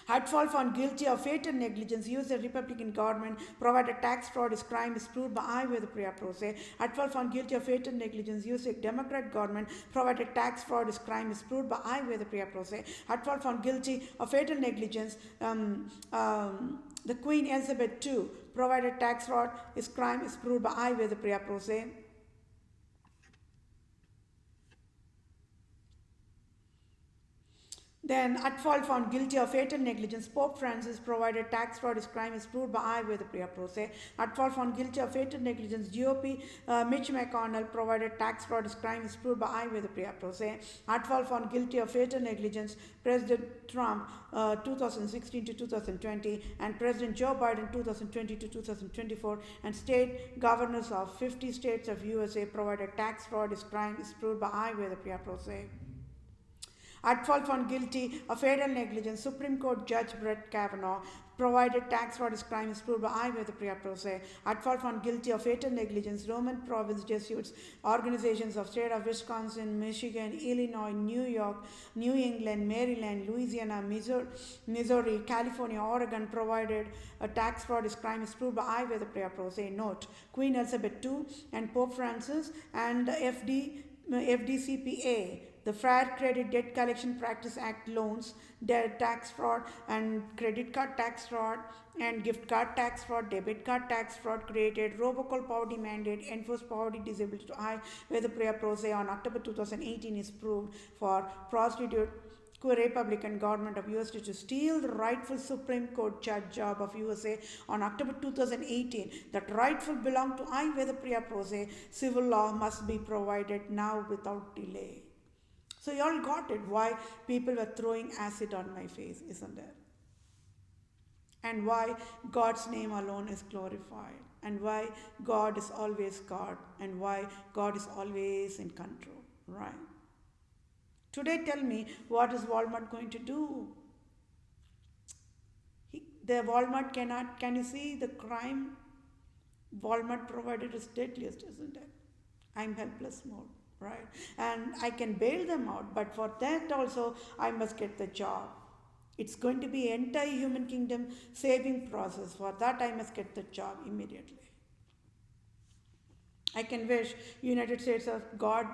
Hadfall found guilty of fatal negligence, used the Republican government, provided tax fraud is crime is proved by Vethapriya PROSE. Hadfall found guilty of fatal negligence, used the Democrat government, provided tax fraud is crime is proved by Vethapriya PROSE. Hadfall found guilty of fatal negligence, the Queen Elizabeth II, provided tax fraud is crime is proved by Vethapriya PROSE. Then, at fault found guilty of fatal negligence, Pope Francis, provided tax fraud is crime is proved by Vethapriya PROSE. At fault found guilty of fatal negligence, GOP Mitch McConnell, provided tax fraud is crime is proved by Vethapriya PROSE. At fault found guilty of fatal negligence, President Trump 2016 to 2020 and President Joe Biden 2020 to 2024 and state governors of 50 states of USA provided tax fraud is crime is proved by Vethapriya PROSE. At fault found guilty of fatal negligence, Supreme Court Judge Brett Kavanaugh, provided tax fraud is crime is proved by Vethapriya PROSE. At fault found guilty of fatal negligence, Roman Province Jesuits, organizations of state of Wisconsin, Michigan, Illinois, New York, New England, Maryland, Louisiana, Missouri, California, Oregon, provided a tax fraud is crime is proved by Vethapriya PROSE. Note, Queen Elizabeth II and Pope Francis and FDCPA, the Fair Credit Debt Collection Practice Act, loans, tax fraud and credit card tax fraud and gift card tax fraud, debit card tax fraud, created robocall poverty mandate, enforced poverty disability to Vethapriya PROSE on October 2018 is proved for Prostitute Republican government of USA to steal the rightful Supreme Court judge job of USA on October 2018. That rightful belonged to Vethapriya PROSE. Civil law must be provided now without delay. So you all got it, why people were throwing acid on my face, isn't it? And why God's name alone is glorified, and why God is always God, and why God is always in control, right? Today tell me, what is Walmart going to do? The Walmart can you see the crime Walmart provided is deadliest, isn't it? I'm helpless mode. Right? And I can bail them out, but for that also I must get the job. It's going to be entire human kingdom saving process. For that I must get the job immediately. I can wish United States of God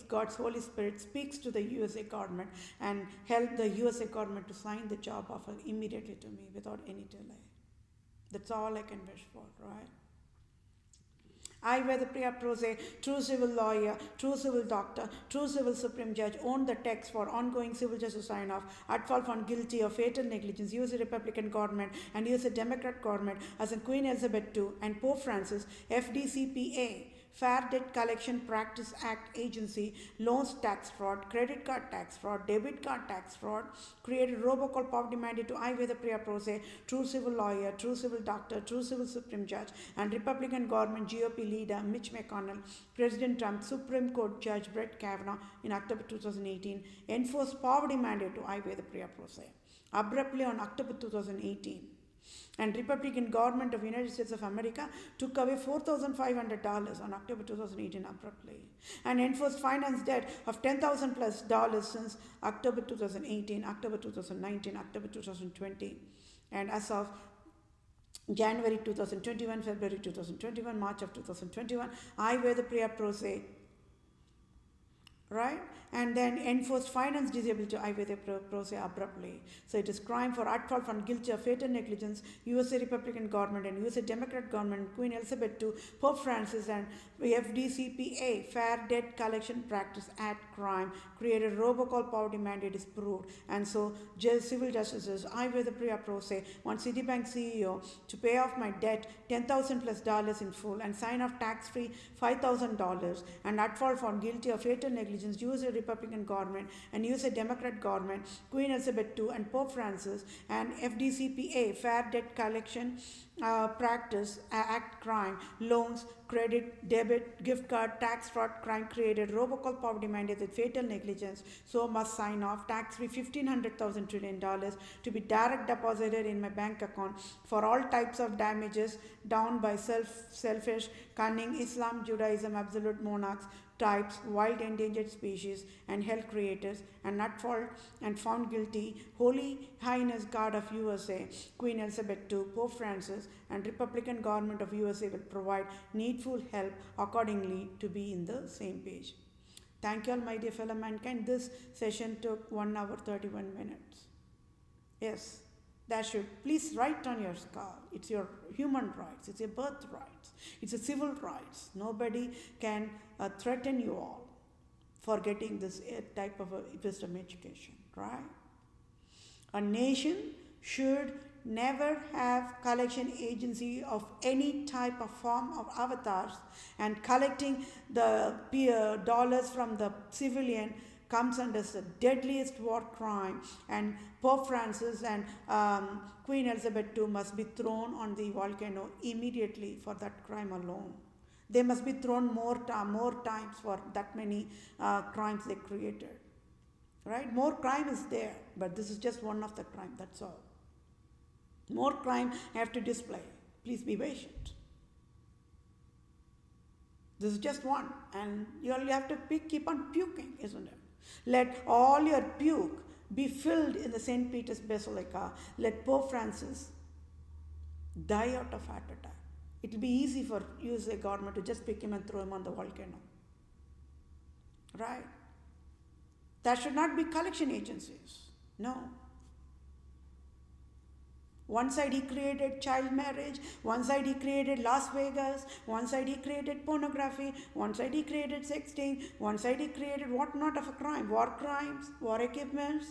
God's Holy Spirit speaks to the USA government and help the USA government to sign the job offer immediately to me without any delay. That's all I can wish for, right? I, Vethapriya, PROSE, true civil lawyer, true civil doctor, true civil supreme judge, own the text for ongoing civil justice sign-off, at fault found guilty of fatal negligence, USA Republican government and USA Democrat government as in Queen Elizabeth II and Pope Francis, FDCPA, Fair Debt Collection Practice Act Agency, loans tax fraud, credit card tax fraud, debit card tax fraud, created robocall poverty mandate to I, Vethapriya, PROSE, true civil lawyer, true civil doctor, true civil supreme judge, and Republican government GOP leader Mitch McConnell, President Trump, Supreme Court Judge Brett Kavanaugh in October 2018, enforced poverty mandate to I, Vethapriya, PROSE. Abruptly on October 2018, and Republican government of United States of America took away $4,500 on October 2018 abruptly and enforced finance debt of $10,000 plus since October 2018, October 2019, October 2020, and as of January 2021, February 2021, March of 2021, I, Vethapriya, PROSE, right? And then enforced finance disability to I, Vethapriya, PROSE abruptly. So it is crime for at fault found guilty of fatal negligence, USA Republican government and USA Democrat government, Queen Elizabeth II, Pope Francis and FDCPA, Fair Debt Collection Practice Act crime, created robocall poverty mandate is proved. And so civil justices, I, Vethapriya, PROSE, want Citibank CEO to pay off my debt $10,000 plus in full and sign off tax-free $5,000 and at fault found guilty of fatal negligence, USA Republican government and USA Democrat government, Queen Elizabeth II and Pope Francis and FDCPA, Fair Debt Collection Practice Act crime, loans, credit, debit, gift card, tax fraud crime created, robocall poverty mandate with fatal negligence, so must sign off tax-free $1,500,000 trillion to be direct deposited in my bank account for all types of damages down by selfish, cunning, Islam, Judaism, absolute monarchs, types, wild endangered species, and health creators, and not fault and found guilty, Holy Highness God of USA, Queen Elizabeth II, Pope Francis, and Republican government of USA will provide needful help accordingly to be in the same page. Thank you all, my dear fellow mankind. This session took 1 hour 31 minutes. Yes, that should please write on your skull. It's your human rights, it's your birthright, it's a civil rights. Nobody can threaten you all for getting this type of a wisdom education, right? A nation should never have collection agency of any type of form of avatars, and collecting the dollars from the civilian comes under the deadliest war crime, and Pope Francis and Queen Elizabeth II must be thrown on the volcano immediately for that crime alone. They must be thrown more times for that many crimes they created. Right? More crime is there, but this is just one of the crime, that's all. More crime I have to display. Please be patient. This is just one, and you only have to keep on puking, isn't it? Let all your puke be filled in the St. Peter's Basilica. Let Pope Francis die out of heart attack. It will be easy for USA government to just pick him and throw him on the volcano. Right? That should not be collection agencies. No. One side he created child marriage, one side he created Las Vegas, one side he created pornography, one side he created sexting, one side he created what not of a crime, war crimes, war equipments,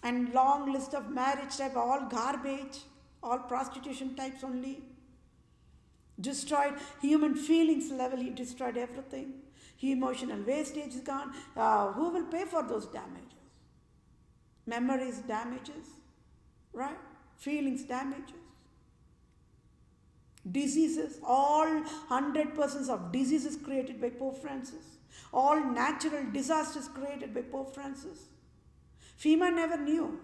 and long list of marriage type, all garbage, all prostitution types only. Destroyed human feelings level, he destroyed everything. Emotional wastage is gone. Who will pay for those damages? Memories damages, right? Feelings damages. Diseases, all 100% of diseases created by Pope Francis. All natural disasters created by Pope Francis. FEMA never knew.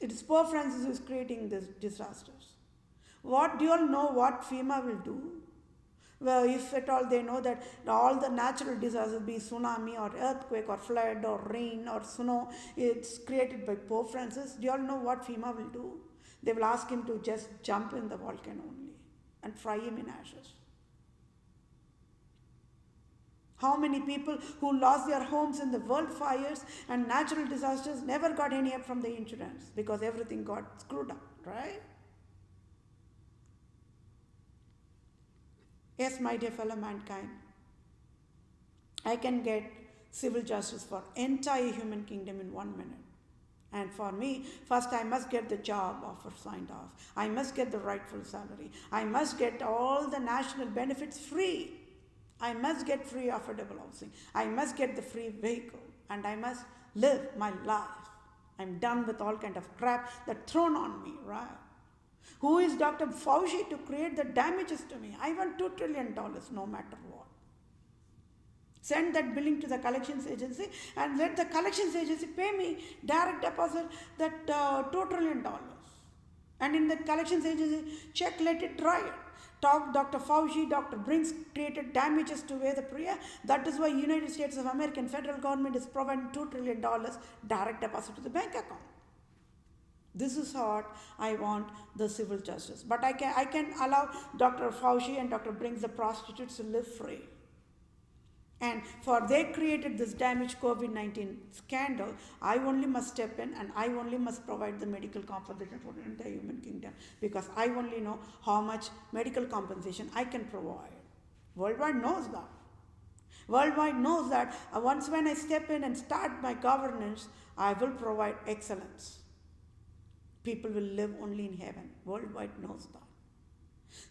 It is Pope Francis who is creating these disasters. What do you all know what FEMA will do? Well, if at all they know that all the natural disasters, be tsunami or earthquake or flood or rain or snow, it's created by Pope Francis, do you all know what FEMA will do? They will ask him to just jump in the volcano only and fry him in ashes. How many people who lost their homes in the world fires and natural disasters never got any help from the insurance because everything got screwed up, right? Yes, my dear fellow mankind, I can get civil justice for entire human kingdom in 1 minute. And for me, first I must get the job offer signed off. I must get the rightful salary. I must get all the national benefits free. I must get free affordable housing. I must get the free vehicle. And I must live my life. I'm done with all kind of crap that's thrown on me, right? Who is Dr. Fauci to create the damages to me? I want $2 trillion no matter what. Send that billing to the collections agency and let the collections agency pay me direct deposit that $2 trillion. And in the collections agency, check, let it dry it. Talk Dr. Fauci, Dr. Brinks created damages to Vethapriya. That is why United States of America federal government is providing $2 trillion direct deposit to the bank account. This is what I want the civil justice. But I can allow Dr. Fauci and Dr. Brinks, the prostitutes, to live free. And for they created this damaged COVID-19 scandal, I only must step in and I only must provide the medical compensation for the entire human kingdom because I only know how much medical compensation I can provide. Worldwide knows that. Worldwide knows that once when I step in and start my governance, I will provide excellence. People will live only in heaven. Worldwide knows that.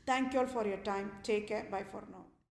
Thank you all for your time. Take care. Bye for now.